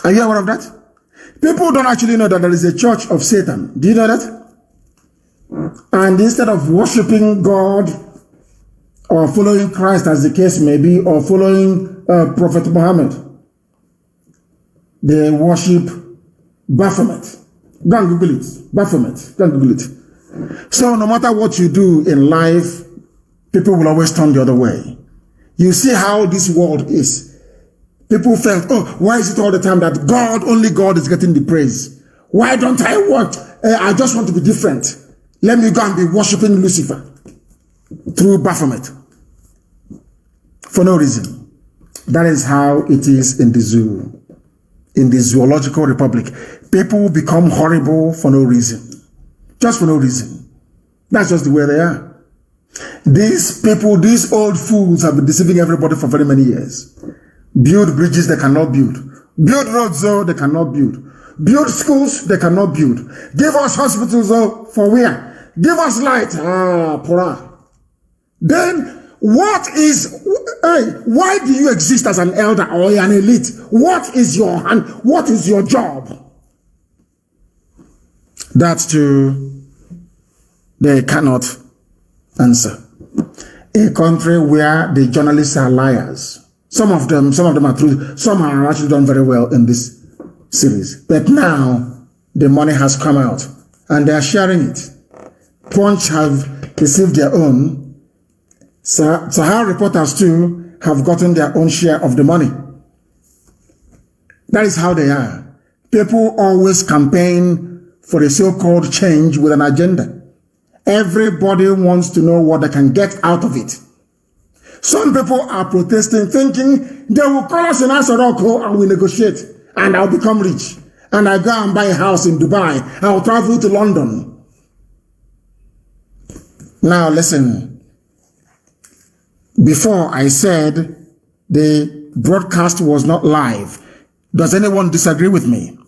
Are you aware of that? People don't actually know that there is a church of Satan. Do you know that? And instead of worshiping God or following Christ, as the case may be, or following Prophet Muhammad, they worship Baphomet. Go and Google it. Baphomet. Go and Google it. So no matter what you do in life, people will always turn the other way. You see how this world is. People felt, oh, why is it all the time that God, only God is getting the praise? Why don't I want, I just want to be different. Let me go and be worshiping Lucifer through Baphomet. For no reason. That is how it is in the zoo. In the zoological republic. People become horrible for no reason. Just for no reason. That's just the way they are. These people, these old fools have been deceiving everybody for very many years. Build bridges they cannot build. Build roads though they cannot build. Build schools they cannot build. Give us hospitals though for where? Give us light. Pura. Then what is, why do you exist as an elder or an elite? What is your job? That's true. They cannot answer. A country where the journalists are liars. Some of them are true. Some are actually done very well in this series. But now the money has come out and they are sharing it. Punch have received their own. Sahara reporters too have gotten their own share of the money. That is how they are. People always campaign for a so-called change with an agenda. Everybody wants to know what they can get out of it. Some people are protesting thinking they will call us in Asaroko and we negotiate and I'll become rich. And I go and buy a house in Dubai. I'll travel to London. Now listen. Before I said the broadcast was not live. Does anyone disagree with me?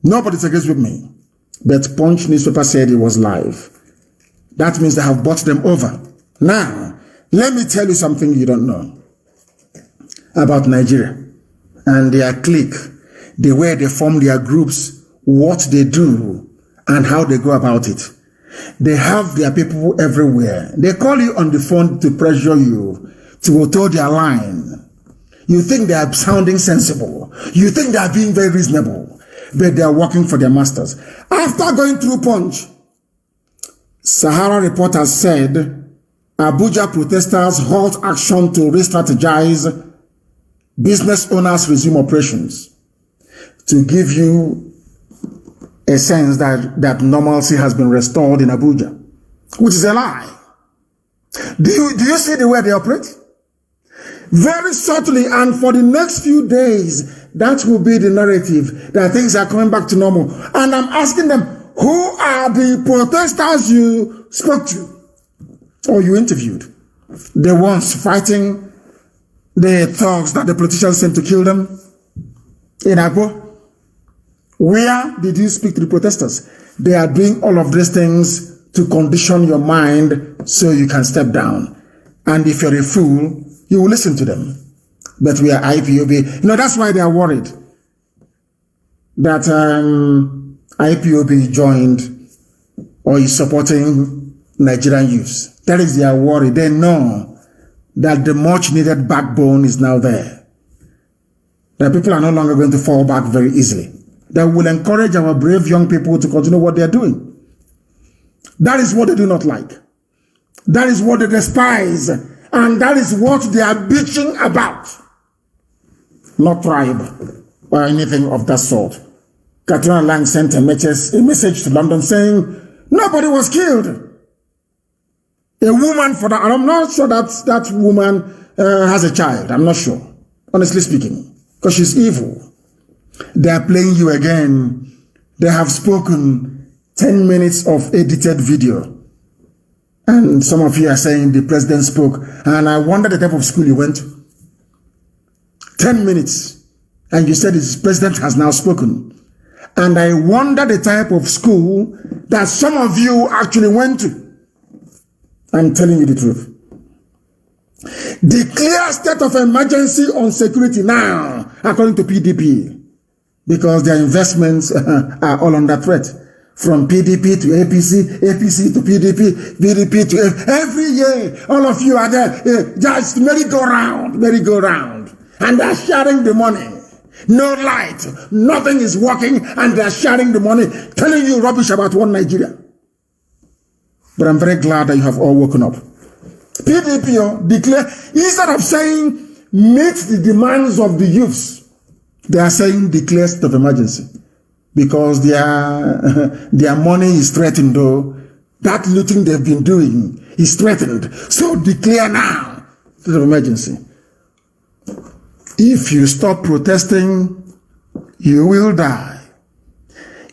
Nobody disagrees with me. But Punch newspaper said it was live. That means they have bought them over. Now, let me tell you something you don't know about Nigeria and their clique, the way they form their groups, what they do, and how they go about it. They have their people everywhere. They call you on the phone to pressure you, to toe their line. You think they are sounding sensible. You think they are being very reasonable, but they are working for their masters. After going through Punch, Sahara reporters said, Abuja protesters halt action to re-strategize, business owners resume operations. To give you a sense that normalcy has been restored in Abuja, which is a lie. Do you see the way they operate? Very subtly, and for the next few days, that will be the narrative, that things are coming back to normal. And I'm asking them, who are the protesters you spoke to or you interviewed? The ones fighting the thugs that the politicians sent to kill them in Agbo? Where did you speak to the protesters? They are doing all of these things to condition your mind so you can step down. And if you're a fool, you will listen to them. But we are IPOB. You know, that's why they are worried that IPOB joined or is supporting Nigerian youths. That is their worry. They know that the much needed backbone is now there. That people are no longer going to fall back very easily. That will encourage our brave young people to continue what they are doing. That is what they do not like. That is what they despise. And that is what they are bitching about. not tribe or anything of that sort. Katrina Lang sent a message to London saying nobody was killed. A woman for that, and I'm not sure that woman has a child. I'm not sure, honestly speaking, because she's evil. They are playing you again. They have spoken 10 minutes of edited video. And some of you are saying the president spoke. And I wonder the type of school you went to. 10 minutes. And you said the president has now spoken. And I wonder the type of school that some of you actually went to. I'm telling you the truth. Declare state of emergency on security now, according to PDP. Because their investments are all under threat. From PDP to APC, APC to PDP, PDP to every year, all of you are there, just merry-go-round. And they're sharing the money. No light, nothing is working, and they're sharing the money, telling you rubbish about one Nigeria. But I'm very glad that you have all woken up. PDP declare, instead of saying meet the demands of the youths, they are saying declare state of emergency. Because their money is threatened, though. That looting they've been doing is threatened. So declare now state of emergency. If you stop protesting, you will die.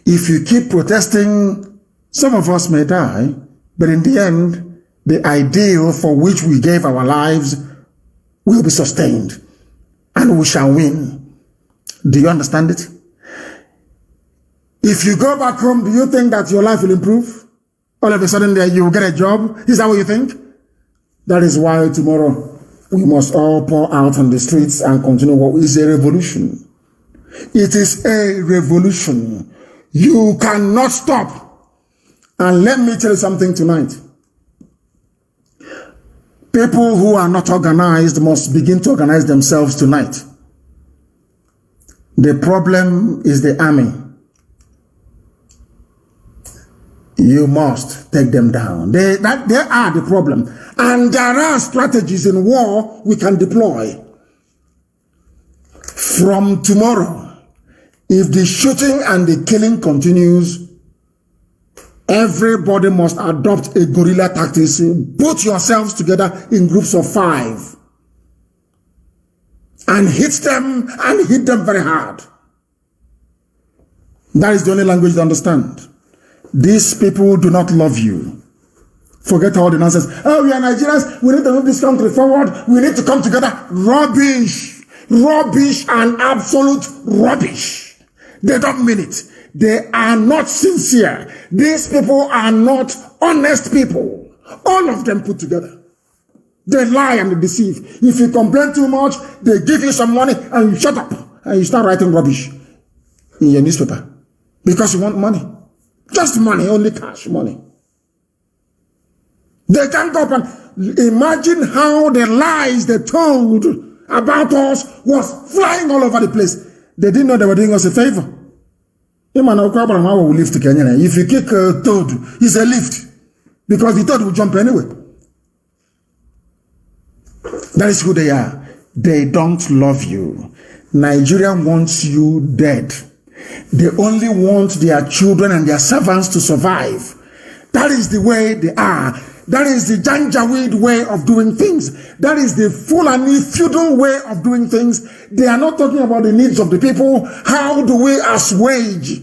If you keep protesting, some of us may die, but in the end, the ideal for which we gave our lives will be sustained, and we shall win. Do you understand it? If you go back home, do you think that your life will improve? All of a sudden you will get a job? Is that what you think? That is why tomorrow we must all pour out on the streets and continue what is a revolution. It is a revolution. You cannot stop. And let me tell you something tonight. People who are not organized must begin to organize themselves tonight. The problem is the army. You must take them down. They are the problem. And there are strategies in war we can deploy. From tomorrow, if the shooting and the killing continues, everybody must adopt a guerrilla tactics. Put yourselves together in groups of 5. And hit them very hard. That is the only language they understand. These people do not love you. Forget all the nonsense. Oh, we are Nigerians. We need to move this country forward. We need to come together. Rubbish. Rubbish and absolute rubbish. They don't mean it. They are not sincere. These people are not honest people. All of them put together. They lie and they deceive. If you complain too much, they give you some money and you shut up. And you start writing rubbish in your newspaper. Because you want money. Just money, only cash money. They can't go up and imagine how the lies they told about us was flying all over the place. They didn't know they were doing us a favor. If you kick a toad, it's a lift. Because the toad will jump anyway. That is who they are. They don't love you. Nigeria wants you dead. They only want their children and their servants to survive. That is the way they are. That is the Janjaweed way of doing things. That is the Fulani feudal way of doing things. They are not talking about the needs of the people. How do we assuage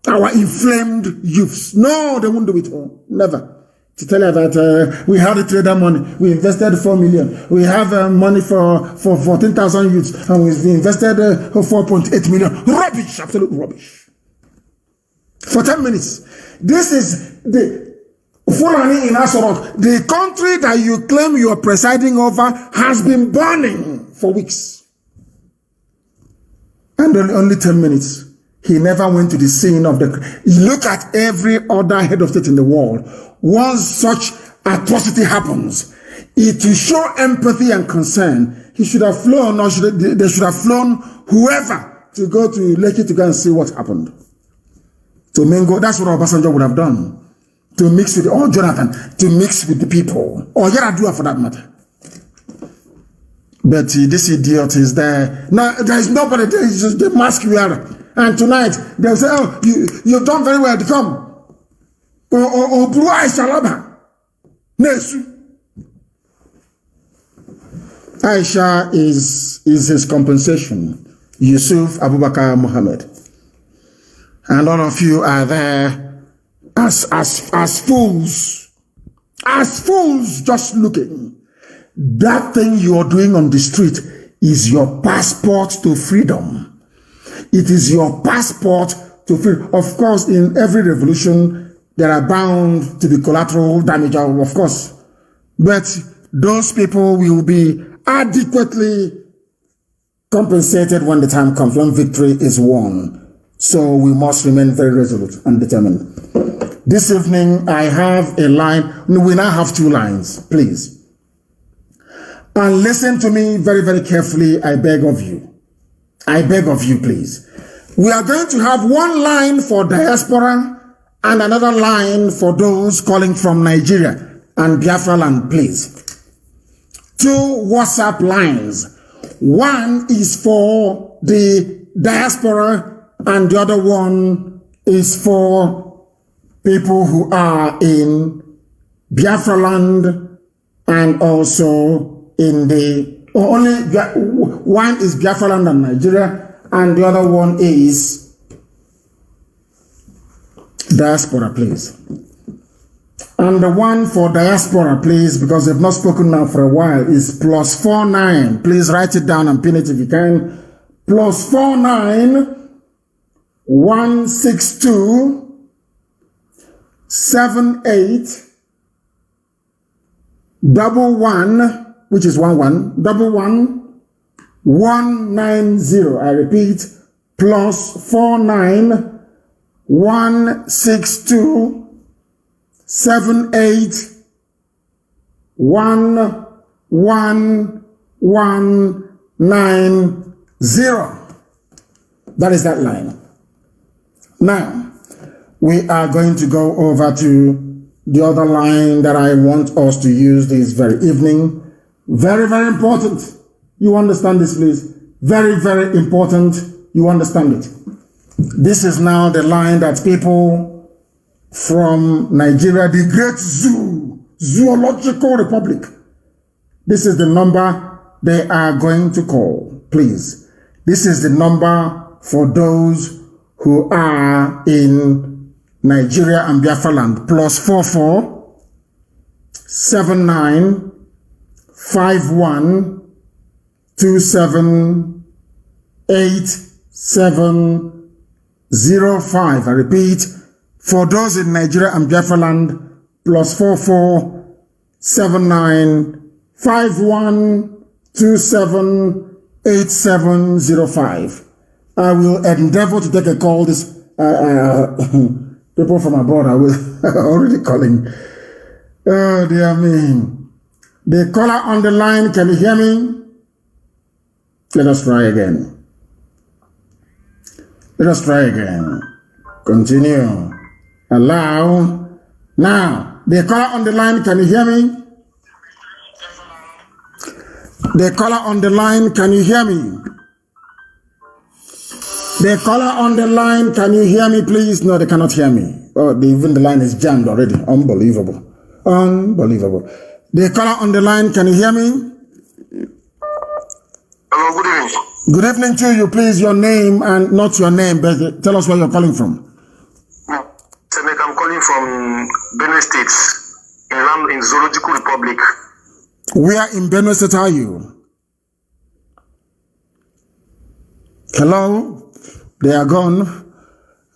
our inflamed youths? No, they won't do it all. Never. To tell you that we have the trader money. We invested 4 million. We have money for 14,000 youths. And we invested 4.8 million. Rubbish. Absolute rubbish. For 10 minutes. This is the Fulani in Asorok. The country that you claim you are presiding over has been burning for weeks. And only 10 minutes. He never went to the scene of the... Look at every other head of state in the world. Once such atrocity happens, it will show empathy and concern. He should have flown, or they should have flown whoever to go to Lekki to go and see what happened. To Mingo, that's what Obasanjo would have done. To mix with, or Jonathan, to mix with the people. Or Yaradua for that matter. But this idiot is there. Now, there is nobody there. It's just the mask wearer. And tonight, they'll say, oh, you've done very well to come. Oh, Blue Eyes Shalaba. Nesu. Aisha is his compensation. Yusuf Abubakar Muhammad. And all of you are there as fools. As fools just looking. That thing you are doing on the street is your passport to freedom. It is your passport to freedom. Of course, in every revolution, there are bound to be collateral damage, of course. But those people will be adequately compensated when the time comes, when victory is won. So we must remain very resolute and determined. This evening, I have a line. We now have 2 lines, please. And listen to me very, very carefully, I beg of you. I beg of you, please. We are going to have 1 line for diaspora and another line for those calling from Nigeria and Biafra land, please. 2 WhatsApp lines. One is for the diaspora and the other one is for people who are in Biafra land and also in the one is Biafra land and Nigeria, and the other one is diaspora, please. And the one for diaspora, please, because they've not spoken now for a while, is +49. Please write it down and pin it if you can. +49 162 78 11, which is 11 11 190. I repeat, +49 162 78 11190. That is that line. Now, we are going to go over to the other line that I want us to use this very evening. Very, very important. You understand this, please? Very, very important. You understand it. This is now the line that people from Nigeria, the great zoological republic. This is the number they are going to call, please. This is the number for those who are in Nigeria and Biafra land. +44 79 51 27 8705. I repeat, for those in Nigeria and Biafra land, +44 79 51 27 8705. I will endeavor to take a call. This people from abroad are already calling. Oh dear me. The caller on the line, can you hear me? Let us try again. Let us try again. Continue. Allow. Now, the caller on the line, can you hear me? The caller on the line, can you hear me? The caller on the line, can you hear me, please? No, they cannot hear me. Oh, even the line is jammed already. Unbelievable. Unbelievable. The caller on the line, can you hear me? Hello, good evening. Good evening to you, please. Your name and not your name, but tell us where you're calling from. I'm calling from Benue State, in Zoological Republic. Where in Benue State are you? Hello? They are gone.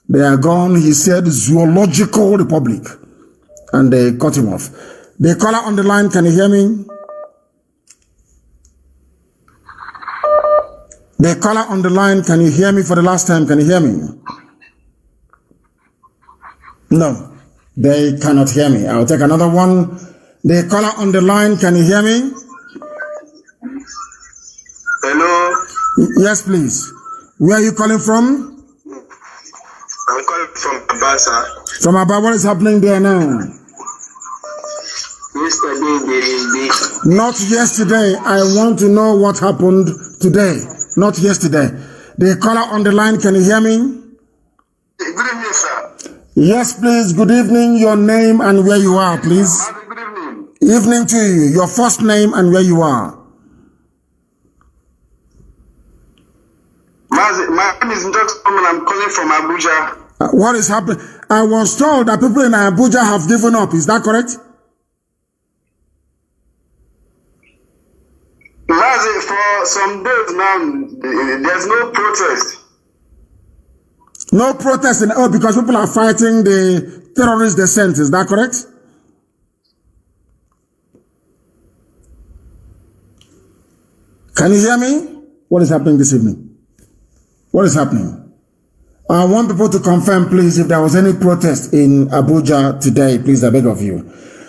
They are gone. He said Zoological Republic. And they cut him off. The caller on the line, can you hear me? The caller on the line, can you hear me for the last time? Can you hear me? No, they cannot hear me. I'll take another one. The caller on the line, can you hear me? Hello? Yes, please. Where are you calling from? I'm calling from Aba, sir. From Aba, what is happening there now? yesterday, Not yesterday. I want to know what happened today. Not yesterday. The caller on the line, can you hear me? Good evening, sir. Yes, please. Good evening. Your name and where you are, please. Good evening. Evening to you. Your first name and where you are. Mazi, my name is Nnamdi Kanu. I'm calling from Abuja. What is happening? I was told that people in Abuja have given up. Is that correct? Mazi, for some days now, there's no protest. No protest in because people are fighting the terrorist descent. Is that correct? Can you hear me? What is happening this evening? What is happening? I want people to confirm, please, if there was any protest in Abuja today, please, I beg of you.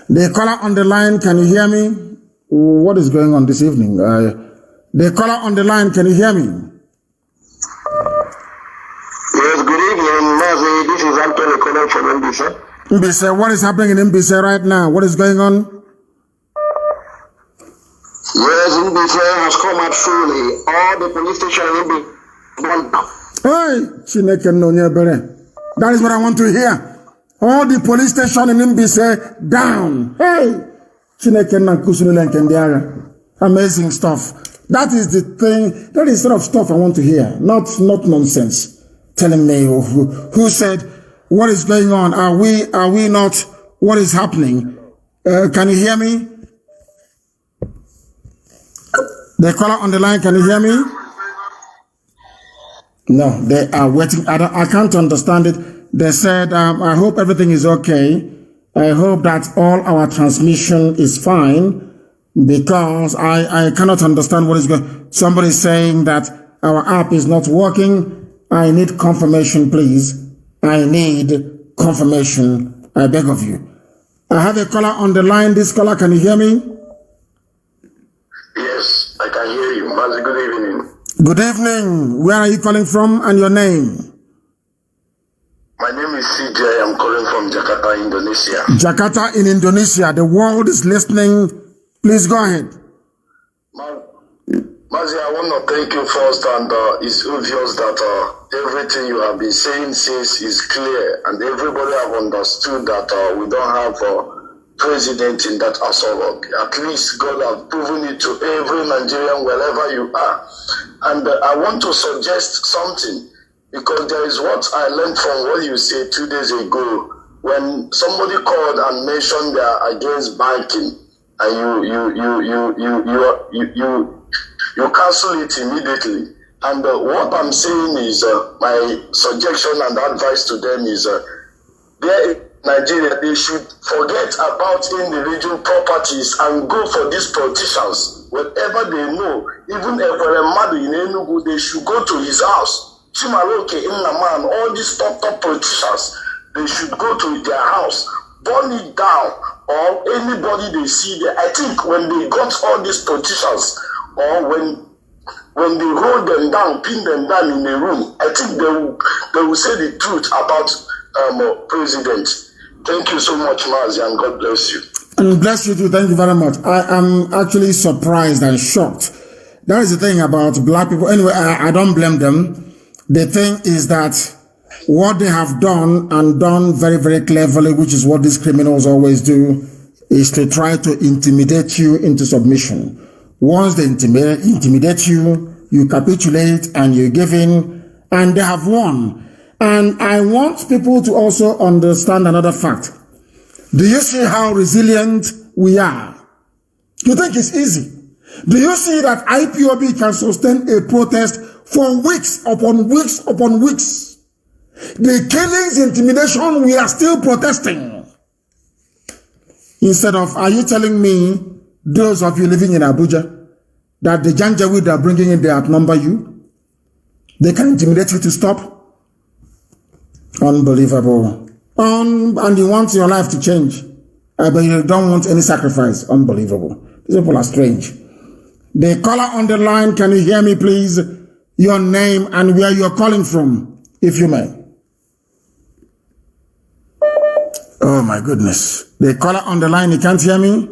The caller on the line, can you hear me? What is going on this evening? The caller on the line, can you hear me? Yes, good evening, Mazi. This is Anthony calling from Mbise. Mbise, what is happening in Mbise right now? What is going on? Yes, Mbise has come out fully. All the police stations in Mbise. Hey, Chineke no nyebere. That is what I want to hear. All the police station in Mbise down. Hey, Chineke na kusunule nkendiara. Amazing stuff. That is the thing. That is the sort of stuff I want to hear. Not nonsense. Telling me who said what is going on. Are we not? What is happening? Can you hear me? The caller on the line. Can you hear me? No, they are waiting. I can't understand it. They said, I hope everything is okay. I hope that all our transmission is fine because I cannot understand what is going on. Somebody is saying that our app is not working. I need confirmation, please. I need confirmation. I beg of you. I have a caller on the line. This caller, can you hear me? Yes, I can hear you. Mazi, good evening. Good evening. Where are you calling from and your name? My name is CJ. I'm calling from Jakarta, Indonesia. Jakarta in Indonesia. The world is listening. Please go ahead. Mazi, I want to thank you first, and it's obvious that everything you have been saying since is clear, and everybody have understood that we don't have a president in that Asorok. At least God has proven it to every Nigerian wherever you are. And I want to suggest something, because there is what I learned from what you said 2 days ago, when somebody called and mentioned they are against banking, and you cancel it immediately. And what I'm saying is, my suggestion and advice to them is, there in Nigeria, they should forget about individual properties and go for these politicians. Whatever they know, even if a mother in Enugu, they should go to his house. Chimaroke, Innaman, all these top politicians, they should go to their house, burn it down, or anybody they see there. I think when they got all these politicians, or when they hold them down, pin them down in a room, I think they will say the truth about president. Thank you so much, Mazi, and God bless you. And bless you too. Thank you very much. I am actually surprised and shocked. That is the thing about black people. Anyway, I don't blame them. The thing is that what they have done, and done very, very cleverly, which is what these criminals always do, is to try to intimidate you into submission. Once they intimidate you, you capitulate and you give in, and they have won. And I want people to also understand another fact. Do you see how resilient we are? You think it's easy? Do you see that IPOB can sustain a protest for weeks upon weeks upon weeks? The killings, intimidation, we are still protesting. Instead of, are you telling me, those of you living in Abuja, that the Janjaweed are bringing in, they outnumber you? They can intimidate you to stop? Unbelievable. And you want your life to change, but you don't want any sacrifice. Unbelievable. These people are strange. The caller on the line, can you hear me, please? Your name and where you're calling from, if you may. Oh my goodness. The caller on the line, you can't hear me?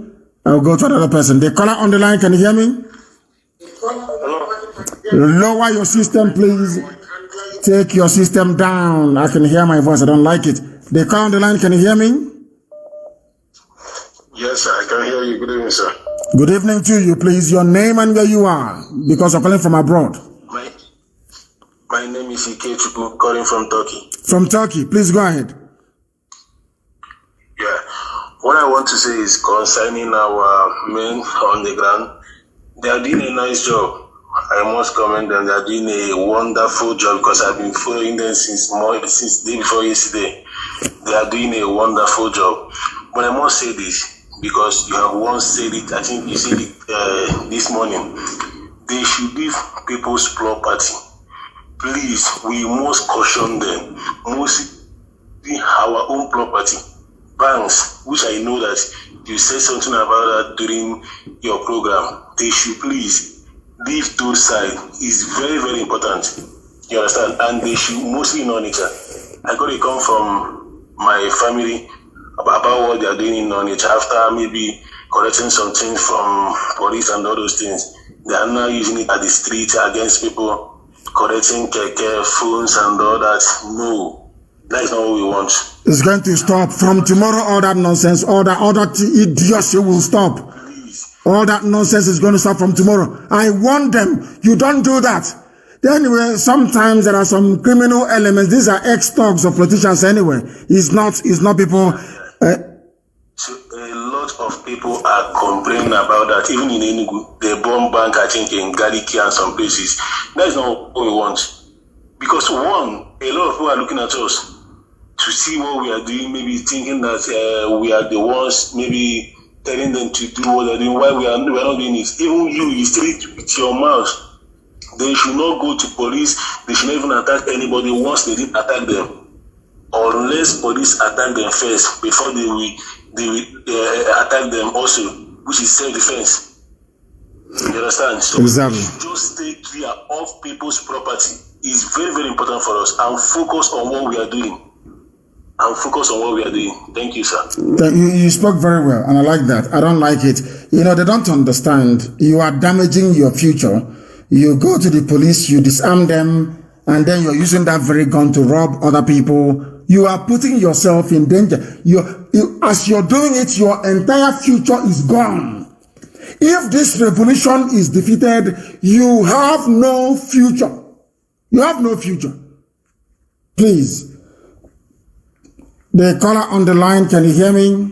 I'll go to another person. The caller on the line, can you hear me? Lower your system, please. Take your system down. I can hear my voice. I don't like it. The caller on the line, can you hear me? Yes, sir, I can hear you. Good evening, sir. Good evening to you, please. Your name and where you are, because you're calling from abroad. My name is Ikechukwu, calling from Turkey. From Turkey. Please go ahead. Yeah. What I want to say is concerning our men on the ground. They are doing a nice job. I must commend them. They are doing a wonderful job because I've been following them since day before yesterday. They are doing a wonderful job. But I must say this because you have once said it. I think you said it this morning. They should leave people's property. Please, we must caution them. Mostly our own property. Banks, which I know that you said something about that during your program, they should please leave those side. It's very, very important. You understand? And they should mostly non-nature. I got a call from my family about what they are doing in non-nature after maybe collecting some things from police and all those things. They are now using it at the street against people, collecting keke, phones and all that. No. That is not what we want. It's going to stop. From tomorrow, all that nonsense, all that idiocy will stop. Please. All that nonsense is going to stop from tomorrow. I warn them. You don't do that. Anyway, sometimes there are some criminal elements. These are ex-thugs of politicians anyway. It's not people... So a lot of people are complaining about that. Even in Enugu, they bomb bank, I think, in Gariki and some places. That is not what we want. Because one, a lot of people are looking at us to see what we are doing, maybe thinking that we are the ones, maybe telling them to do what they're doing, why we are not doing it. Even you say it with your mouth. They should not go to police. They should not even attack anybody once they did attack them. Unless police attack them first before they will attack them also, which is self-defense. You understand? So exactly. Just stay clear of people's property. It's very, very important for us, and focus on what we are doing. Thank you, sir. You spoke very well, and I like that. I don't like it. You know, they don't understand. You are damaging your future. You go to the police, you disarm them, and then you're using that very gun to rob other people. You are putting yourself in danger. As you're doing it, your entire future is gone. If this revolution is defeated, you have no future. You have no future. Please. The caller on the line, can you hear me?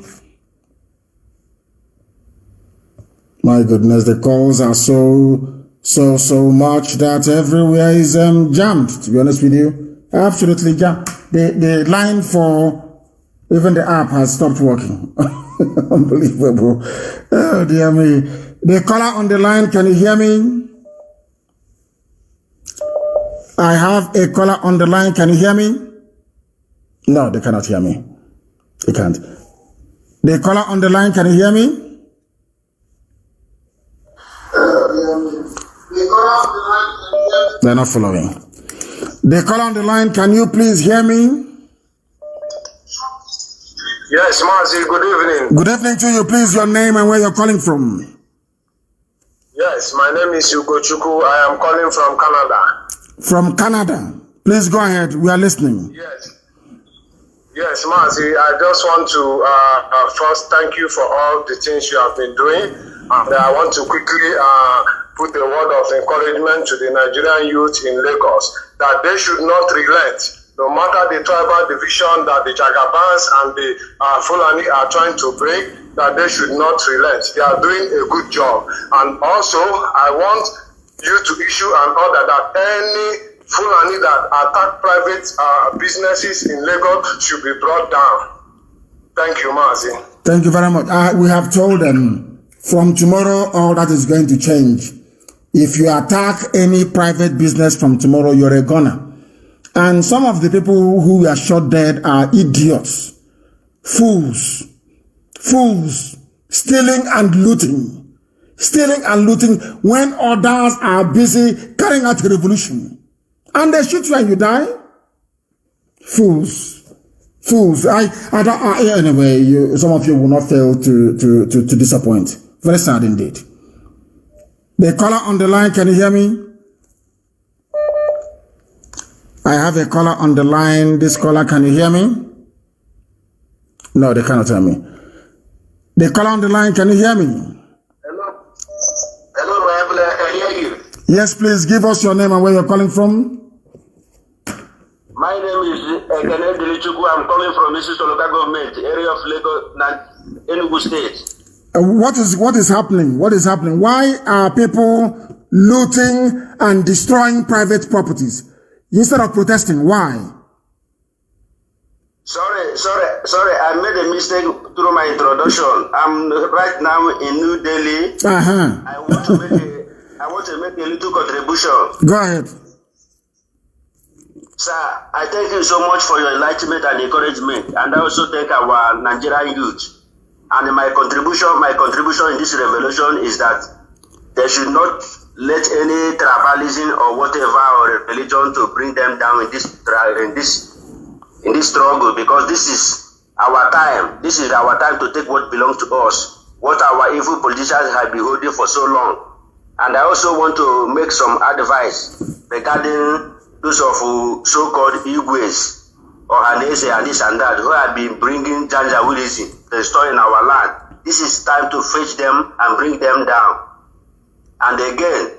My goodness, the calls are so much that everywhere is jammed, to be honest with you. Absolutely jammed. The line for even the app has stopped working. Unbelievable. Oh, dear me. The caller on the line, can you hear me? I have a caller on the line. Can you hear me? No, they cannot hear me. They can't. The caller on the line, can you hear me? They're not following. The caller on the line, can you please hear me? Yes, Mazi, good evening. Good evening to you. Please, your name and where you're calling from. Yes, my name is Ugochukwu. I am calling from Canada. From Canada. Please go ahead. We are listening. Yes, Mazi, I just want to first thank you for all the things you have been doing. And I want to quickly put a word of encouragement to the Nigerian youth in Lagos that they should not relent. No matter the tribal division that the Jagabans and the Fulani are trying to break, that they should not relent. They are doing a good job. And also, I want you to issue an order that any Fulani that attack private businesses in Lagos should be brought down. Thank you, Mazi. Thank you very much. We have told them from tomorrow all that is going to change. If you attack any private business from tomorrow, you're a gunner. And some of the people who were shot dead are idiots, fools, stealing and looting when others are busy carrying out a revolution. And they shoot you and you die. Fools. Anyway, some of you will not fail to disappoint. Very sad indeed. The caller on the line, can you hear me? I have a caller on the line. This caller, can you hear me? No, they cannot hear me. The caller on the line, can you hear me? Hello. Hello, I can hear you. Yes, please give us your name and where you're calling from. My name is Ekene Dilichukwu. I'm calling from Mrs. Local Government, area of Lagos, Enugu State. What is happening? What is happening? Why are people looting and destroying private properties instead of protesting? Why? Sorry. I made a mistake through my introduction. I'm right now in New Delhi. I want to make a little contribution. Go ahead. Sir, I thank you so much for your enlightenment and encouragement, and I also thank our Nigerian youth. And my contribution in this revolution is that they should not let any tribalism or whatever or religion to bring them down in this struggle, because this is our time. This is our time to take what belongs to us, what our evil politicians have been holding for so long. And I also want to make some advice regarding those of so-called Igwes or Hanese and this and that who have been bringing Janjaweedism, destroying our land. This is time to fetch them and bring them down. And again,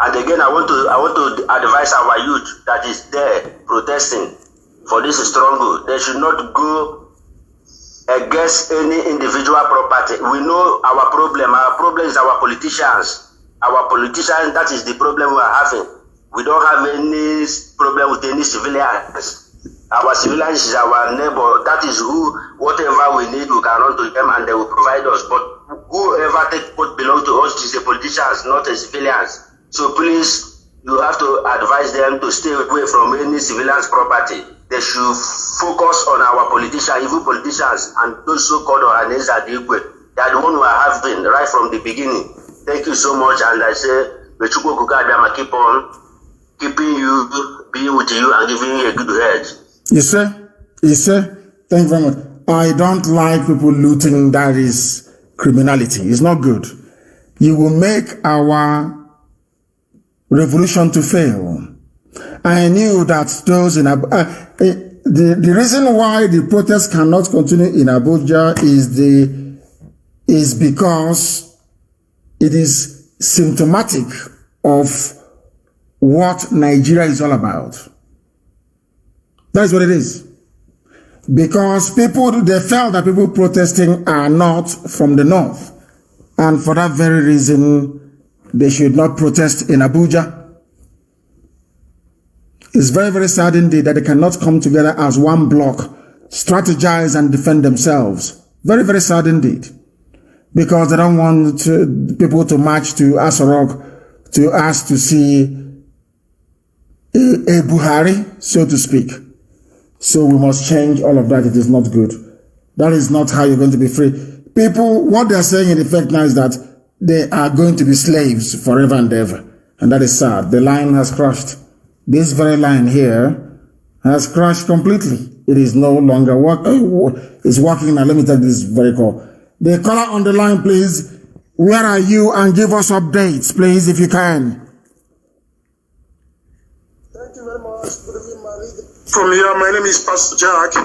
I want to advise our youth that is there protesting for this struggle. They should not go against any individual property. We know our problem. Our problem is our politicians. Our politicians, that is the problem we are having. We don't have any problem with any civilians. Our civilians is our neighbor. That is who, whatever we need, we can run to them and they will provide us. But whoever take what belongs to us is the politicians, not the civilians. So please, you have to advise them to stay away from any civilians' property. They should focus on our politicians, evil politicians, and those so-called Ohanese and Igwe. They are the ones who are having right from the beginning. Thank you so much, and I say, Mechukwu Kukadama keep on keeping you, being with you, and giving you a good head. Yes, sir. Thank you very much. I don't like people looting. That is criminality. It's not good. You will make our revolution to fail. I knew that those in the reason why the protest cannot continue in Abuja is because it is symptomatic of what Nigeria is all about. That's what it is. Because they felt that people protesting are not from the north. And for that very reason, they should not protest in Abuja. It's very, very sad indeed that they cannot come together as one bloc, strategize and defend themselves. Very, very sad indeed. Because they don't want people to march to Asorok to ask to see a Buhari, so to speak. So we must change all of that. It is not good. That is not how you're going to be free. People, what they're saying in effect now is that they are going to be slaves forever and ever. And that is sad. The line has crashed. This very line here has crashed completely. It is no longer working. It's working now. Let me take this very call. The caller on the line, please. Where are you? And give us updates, please, if you can. Thank you very much. Good evening, my leader. From here, my name is Pastor Jack.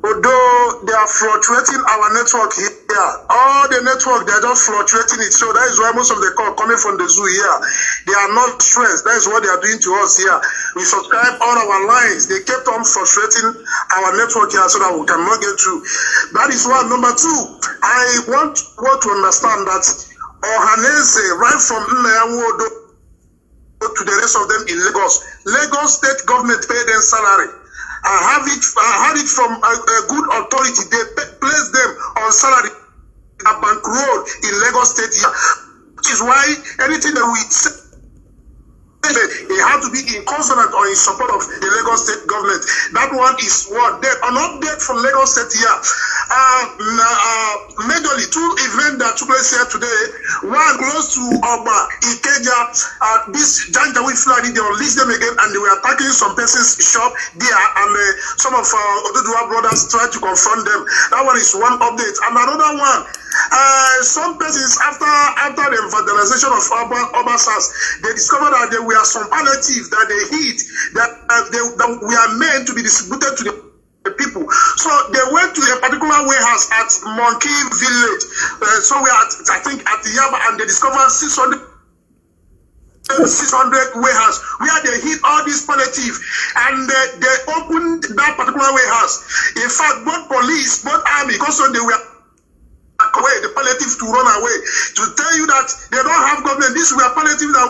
Although they are fluctuating our network here, all the network, they are just fluctuating it. So that is why most of the call coming from the zoo here, they are not stressed. That is what they are doing to us here. We subscribe all our lines. They kept on frustrating our network here so that we cannot get through. That is one. Number two, I want to understand that Ohanese, right from Nnayawodo to the rest of them in Lagos State government pay them salary. I had it from a good authority. They place them on salary a bank road in Lagos State here. Which is why anything that we say, it had to be in consonant or in support of the Lagos State government. That one is what? An update from Lagos State here. Majorly, two events that took place here today. One close to Oba, Ikeja, this Janjaweed flag, they unleashed them again and they were attacking some person's shop there, and some of Oduduwa brothers tried to confront them. That one is one update. And another one, Some persons, after the vandalization of Obasas, they discovered that there were some palliatives that they hid that were meant to be distributed to the people. So they went to a particular warehouse at Monkey Village. So we are, I think, at the Yaba, and they discovered 600 warehouse where they hid all these palliative, and they opened that particular warehouse. In fact, both police, both army, also they were away the palliative to run away, to tell you that they don't have government. These were palliative that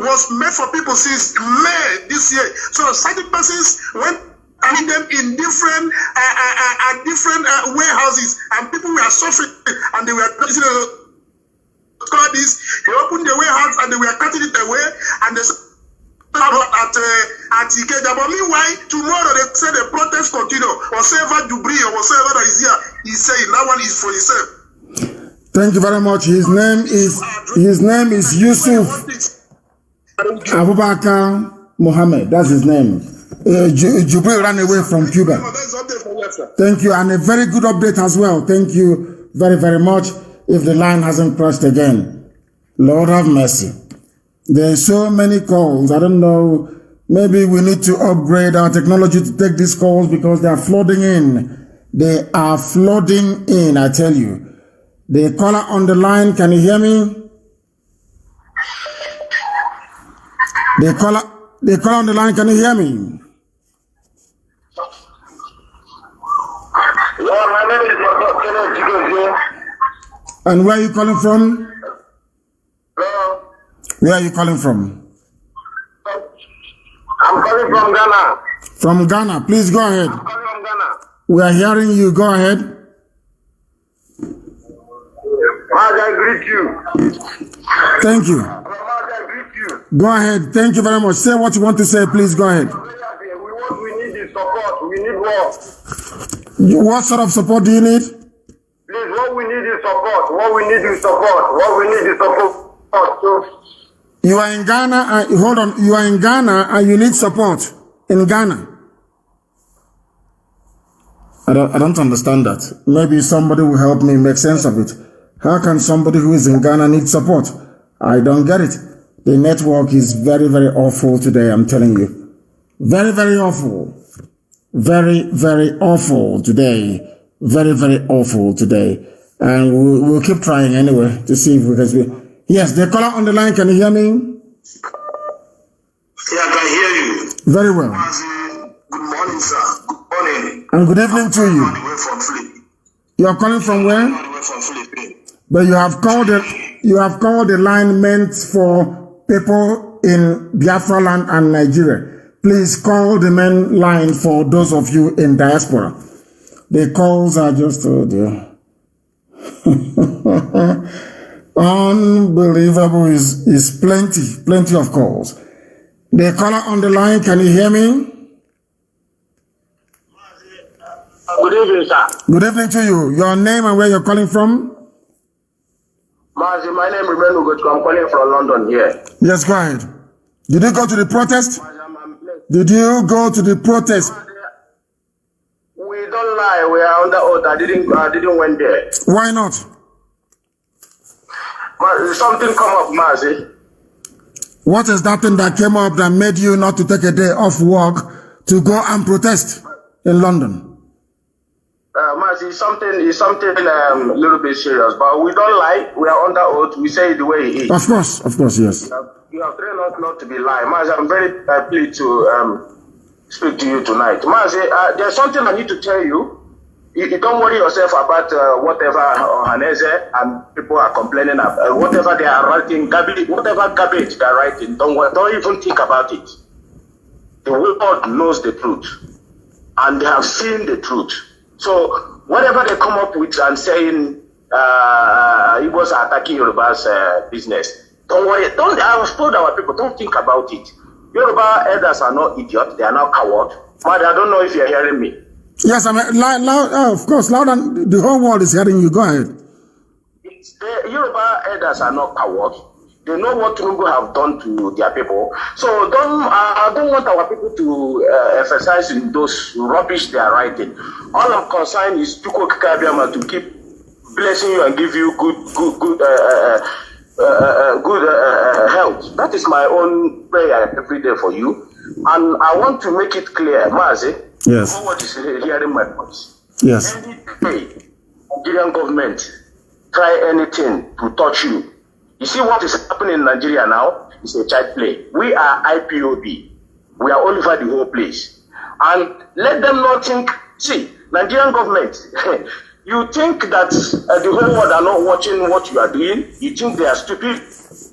was made for people since May this year. So certain persons went and hid them in different warehouses, and people were suffering, and they were this. They opened the warehouse and they were cutting it away, and they at Ikeja. But meanwhile, tomorrow they say the protest continue. Whatever debris or whatever that is here, he's saying that one is for himself. Thank you very much. His name is Yusuf Abubakar Mohammed. That's his name. Jubril ran away from Cuba. Thank you, and a very good update as well. Thank you very, very much. If the line hasn't crashed again, Lord have mercy. There are so many calls. I don't know. Maybe we need to upgrade our technology to take these calls because they are flooding in. They are flooding in, I tell you. The caller on the line, can you hear me? The caller on the line, can you hear me? Yeah, my name is Mazi. And where are you calling from? Hello? Where are you calling from? I'm calling from Ghana. From Ghana. Please go ahead. I'm calling from Ghana. We are hearing you. Go ahead. Mazi, I greet you. Thank you. Mazi, I greet you. Go ahead. Thank you very much. Say what you want to say. Please go ahead. We need is support. We need more. What sort of support do you need? Please, what we need is support. What we need is support. What we need is support. So, You are in Ghana. Hold on. You are in Ghana and you need support in Ghana. I don't understand that. Maybe somebody will help me make sense of it. How can somebody who is in Ghana need support? I don't get it. The network is very, very awful today, I'm telling you. Very, very awful. Very, very awful today. Very, very awful today. And we'll keep trying anyway to see if we can speak. Yes, the caller on the line, can you hear me? Yeah, I can hear you. Very well. Good morning, sir. Good morning. And good evening to you. You are calling from where? But you have called the line meant for people in Biafra land and Nigeria. Please call the main line for those of you in diaspora. The calls are just, oh dear. Unbelievable is plenty of calls. The caller on the line, can you hear me? good evening, sir. Good evening to you. Your name and where you're calling from? Mazi, my name is Ugochukwu. I'm calling from London here. Yes, go ahead. Did you go to the protest? Did you go to the protest? We don't lie. We are under oath. I didn't went there. Why not? Something come up, Mazi. What is that thing that came up that made you not to take a day off work to go and protest in London? Mazi, it's something a little bit serious, but we don't lie. We are under oath. We say it the way it is. Of course, yes. You have trained us not to be lying. Mazi, I'm very pleased to speak to you tonight. Mazi, there's something I need to tell you. You don't worry yourself about whatever Hanese and people are complaining about, whatever they are writing, whatever garbage they are writing. Don't even think about it. The world knows the truth, and they have seen the truth. So whatever they come up with and saying Igbos are attacking Yoruba's business, don't worry. I have told our people, don't think about it. Yoruba elders are not idiots. They are not cowards. But I don't know if you're hearing me. Yes, I mean, loud, of course, loud, and the whole world is hearing you. Go ahead. The Yoruba elders are not cowards. They know what Tinubu have done to their people. So I don't want our people to emphasize in those rubbish they are writing. All I'm concerned is Tuko Kikabiama to keep blessing you and give you good health. That is my own prayer every day for you. And I want to make it clear, Mazi, yes, what is hearing my voice. yes, Any day, Nigerian government try anything to touch you. You see what is happening in Nigeria now? It's a child play. We are IPOB. We are all over the whole place. And let them not think, see, Nigerian government, you think that the whole world are not watching what you are doing? You think they are stupid?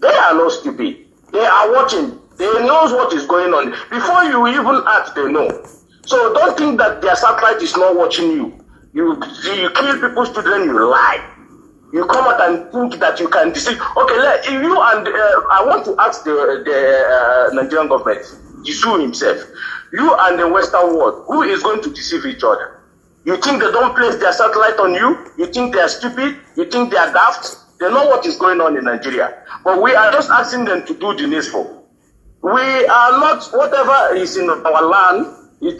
They are not stupid. They are watching. They know what is going on. Before you even act, they know. So don't think that their satellite is not watching you. You kill people's children, you lie. You come out and think that you can deceive. Okay, you and I want to ask the Nigerian government, Jisu himself, you and the Western world, who is going to deceive each other? You think they don't place their satellite on you? You think they are stupid? You think they are daft? They know what is going on in Nigeria. But we are just asking them to do the needful. We are not, whatever is in our land, we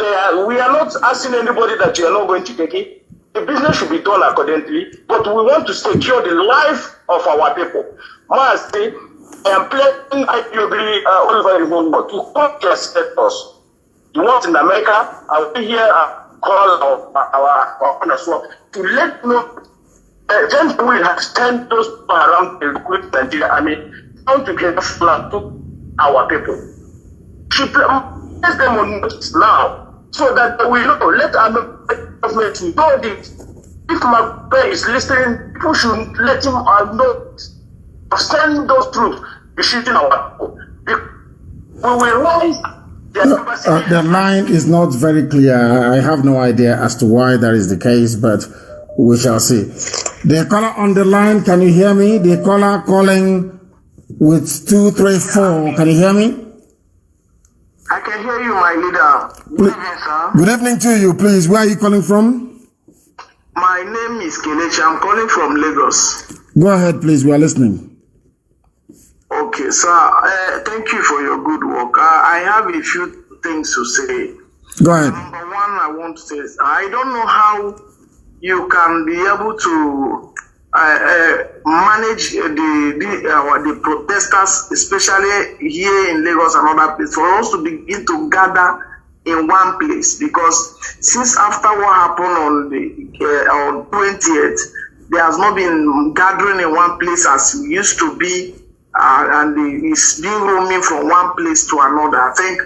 are not asking anybody that you are not going to take it. The business should be done accordingly, but we want to secure the life of our people. Mazi, I am playing IPOB all over the whole world to come to accept us. The ones in America, I will here call our owners to let know James Will has sent those people around the great Nigeria army down to get flag to our people. She place them on notice now so that we know, let our government know this. If my brother is listening, people should let him know. Send those troops, be shooting our people. We will rise. The line is not very clear. I have no idea as to why that is the case, but we shall see. The caller on the line, can you hear me? The caller calling with 234, can you hear me? I can hear you, my leader. Good evening, sir. Good evening to you, please. Where are you calling from? My name is Kelechi. I'm calling from Lagos. Go ahead, please. We are listening. Okay, sir. Thank you for your good work. I have a few things to say. Go ahead. Number one, I want to say, I don't know how you can be able to manage the protesters, especially here in Lagos and other places, for us to begin to gather in one place. Because since after what happened on the 20th, there has not been gathering in one place as we used to be, and it's being roaming from one place to another. I think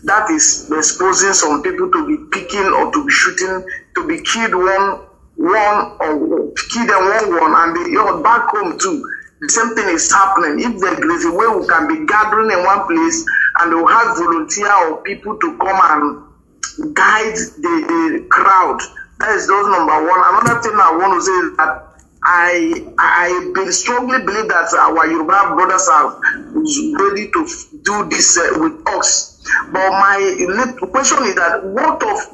that is exposing some people to be picking or to be shooting, to be killed one, or killed them one, and back home too. The same thing is happening. If there is a way we can be gathering in one place and we'll have volunteer or people to come and guide the crowd. That is those number one. Another thing I want to say is that I strongly believe that our Yoruba brothers are ready to do this with us. But my question is that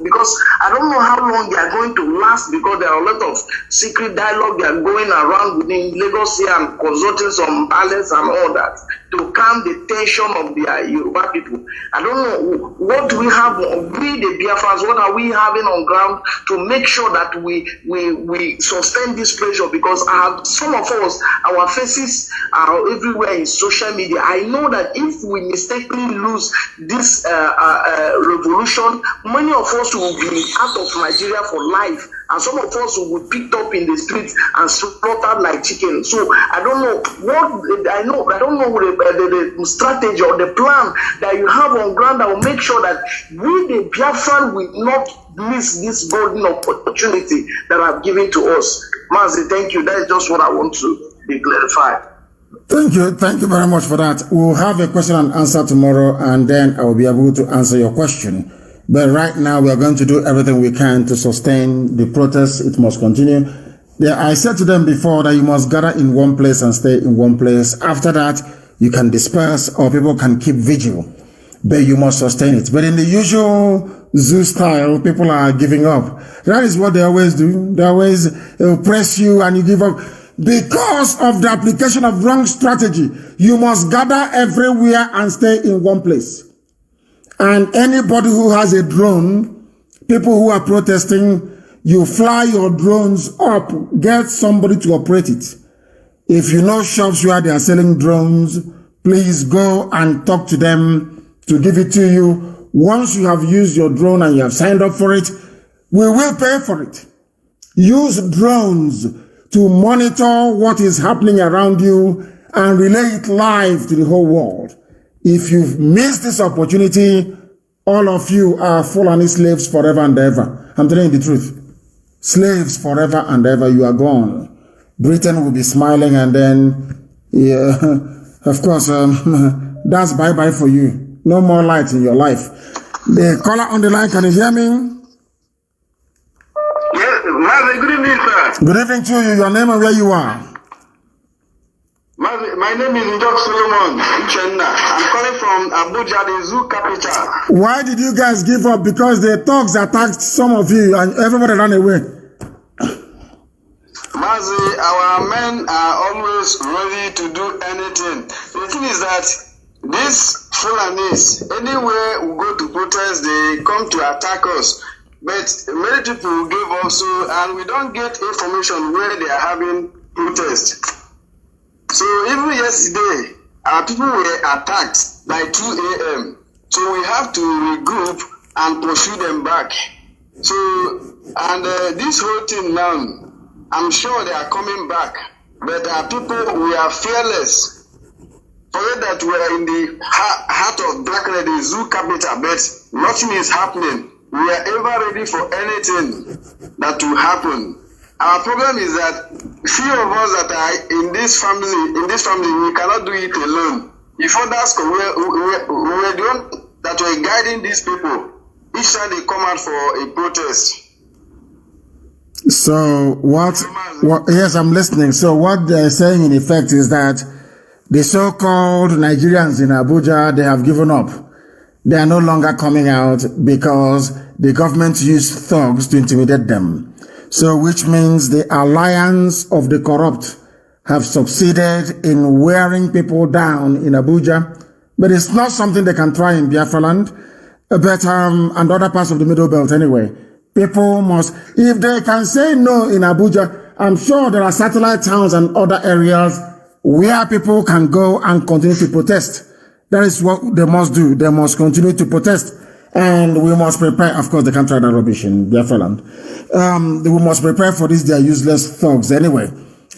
because I don't know how long they are going to last, because there are a lot of secret dialogue that are going around within Lagos here and consulting some balance and all that to calm the tension of the Yoruba people. I don't know what do we have, we the Biafrans, what are we having on ground to make sure that we sustain this pressure, because some of us, our faces are everywhere in social media. I know that if we mistakenly lose this revolution, many of us will be out of Nigeria for life, and some of us will be picked up in the streets and slaughtered like chicken. So I don't know the strategy or the plan that you have on ground that will make sure that we the Biafran will not miss this golden opportunity that I've given to us. Mazi, thank you. That is just what I want to be clarified. Thank you very much for that. We'll have a question and answer tomorrow, and then I will be able to answer your question. But right now, we are going to do everything we can to sustain the protest. It must continue. I said to them before that you must gather in one place and stay in one place. After that, you can disperse or people can keep vigil, but you must sustain it. But in the usual zoo style, people are giving up. That is what they always do. They always press you and you give up. Because of the application of wrong strategy, you must gather everywhere and stay in one place. And anybody who has a drone, people who are protesting, you fly your drones up, get somebody to operate it. If you know shops where they are selling drones, please go and talk to them to give it to you. Once you have used your drone and you have signed up for it, we will pay for it. Use drones to monitor what is happening around you and relay it live to the whole world. If you've missed this opportunity, all of you are Fulani slaves forever and ever. I'm telling you the truth. Slaves forever and ever, you are gone. Britain will be smiling and then, yeah, of course, that's bye-bye for you. No more light in your life. The caller on the line, can you hear me? Yes, Mazi, good evening, sir. Good evening to you. Your name and where you are? Mazi, my name is Njok Solomon Uchenna. I'm calling from Abuja, the zoo capital. Why did you guys give up? Because the thugs attacked some of you and everybody ran away. Mazi, our men are always ready to do anything. The thing is that these Fulanis, anywhere we go to protest, they come to attack us. But many people give us, and we don't get information where they are having protests. So even yesterday, our people were attacked by 2 a.m. So we have to regroup and pursue them back. So, and this whole thing now, I'm sure they are coming back. But our people, we are fearless. Forget that we are in the heart of darkness, the zoo capital, but nothing is happening. We are ever ready for anything that will happen. Our problem is that few of us that are in this family, we cannot do it alone. If others come, we were the one that were guiding these people each time they come out for a protest. So what yes, I'm listening. So what they're saying in effect is that the so-called Nigerians in Abuja, they have given up. They are no longer coming out because the government used thugs to intimidate them. So which means the alliance of the corrupt have succeeded in wearing people down in Abuja. But it's not something they can try in Biafra land, but and other parts of the Middle Belt anyway. People must, if they can say no in Abuja, I'm sure there are satellite towns and other areas where people can go and continue to protest. That is what they must do. They must continue to protest. And we must prepare, of course, they can't try that rubbish in Biafra land. We must prepare for this, they are useless thugs anyway.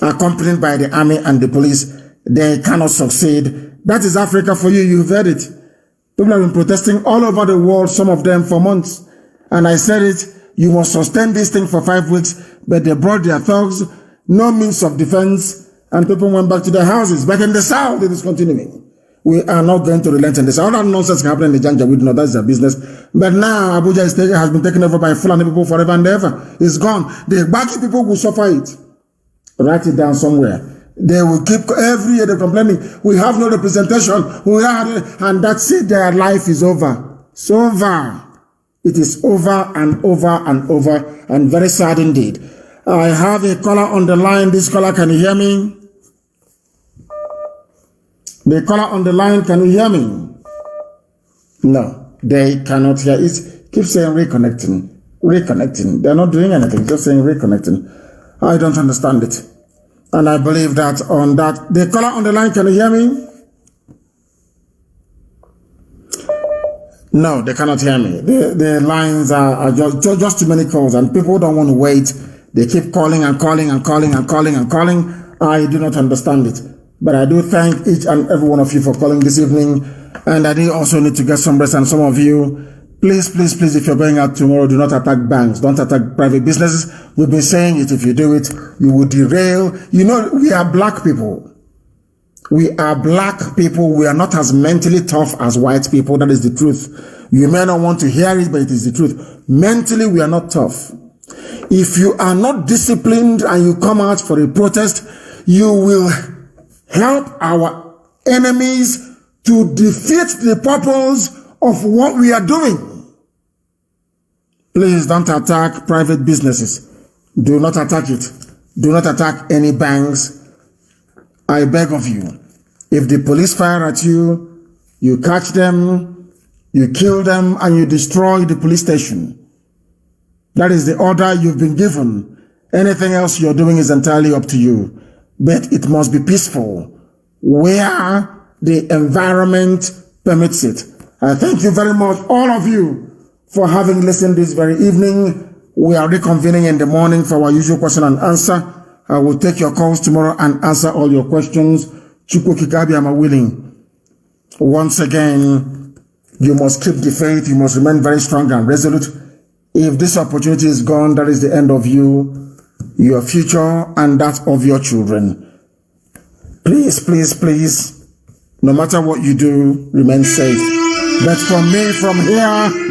Accompanied by the army and the police, they cannot succeed. That is Africa for you, you've heard it. People have been protesting all over the world, some of them for months. And I said it, you must sustain this thing for 5 weeks, but they brought their thugs, no means of defense, and people went back to their houses. But in the south, it is continuing. We are not going to relent in this. All that nonsense can happen in the Janja, we do not, that's their business. But now Abuja has been taken over by Fulani people forever and ever. It's gone. The Baki people will suffer it. Write it down somewhere. They will keep, every year they're complaining, we have no representation, and that's it, their life is over. It's over. It is over and over and over, and very sad indeed. I have a caller on the line. This caller, can you hear me? The caller on the line, can you hear me? No, they cannot hear. It keeps saying reconnecting, reconnecting. They're not doing anything, just saying reconnecting. I don't understand it. And I believe that on that, the caller on the line, can you hear me? No, they cannot hear me. The lines are just too many calls, and people don't want to wait. They keep calling and calling and calling and calling and calling. I do not understand it. But I do thank each and every one of you for calling this evening. And I do also need to get some rest. And some of you, please, please, please, if you're going out tomorrow, do not attack banks. Don't attack private businesses. We've been saying it. If you do it, you will derail. You know, we are black people. We are black people. We are not as mentally tough as white people. That is the truth. You may not want to hear it, but it is the truth. Mentally, we are not tough. If you are not disciplined and you come out for a protest, you will help our enemies to defeat the purpose of what we are doing. Please don't attack private businesses. Do not attack it. Do not attack any banks. I beg of you. If the police fire at you, you catch them, you kill them, and you destroy the police station. That is the order you've been given. Anything else you're doing is entirely up to you. But it must be peaceful where the environment permits it. I thank you very much, all of you, for having listened this very evening. We are reconvening in the morning for our usual question and answer. I will take your calls tomorrow and answer all your questions. Chukwu Kikabi, I'm willing. Once again, you must keep the faith. You must remain very strong and resolute. If this opportunity is gone, that is the end of you, your future, and that of your children. Please, please, please, no matter what you do, remain safe. But from me, from here,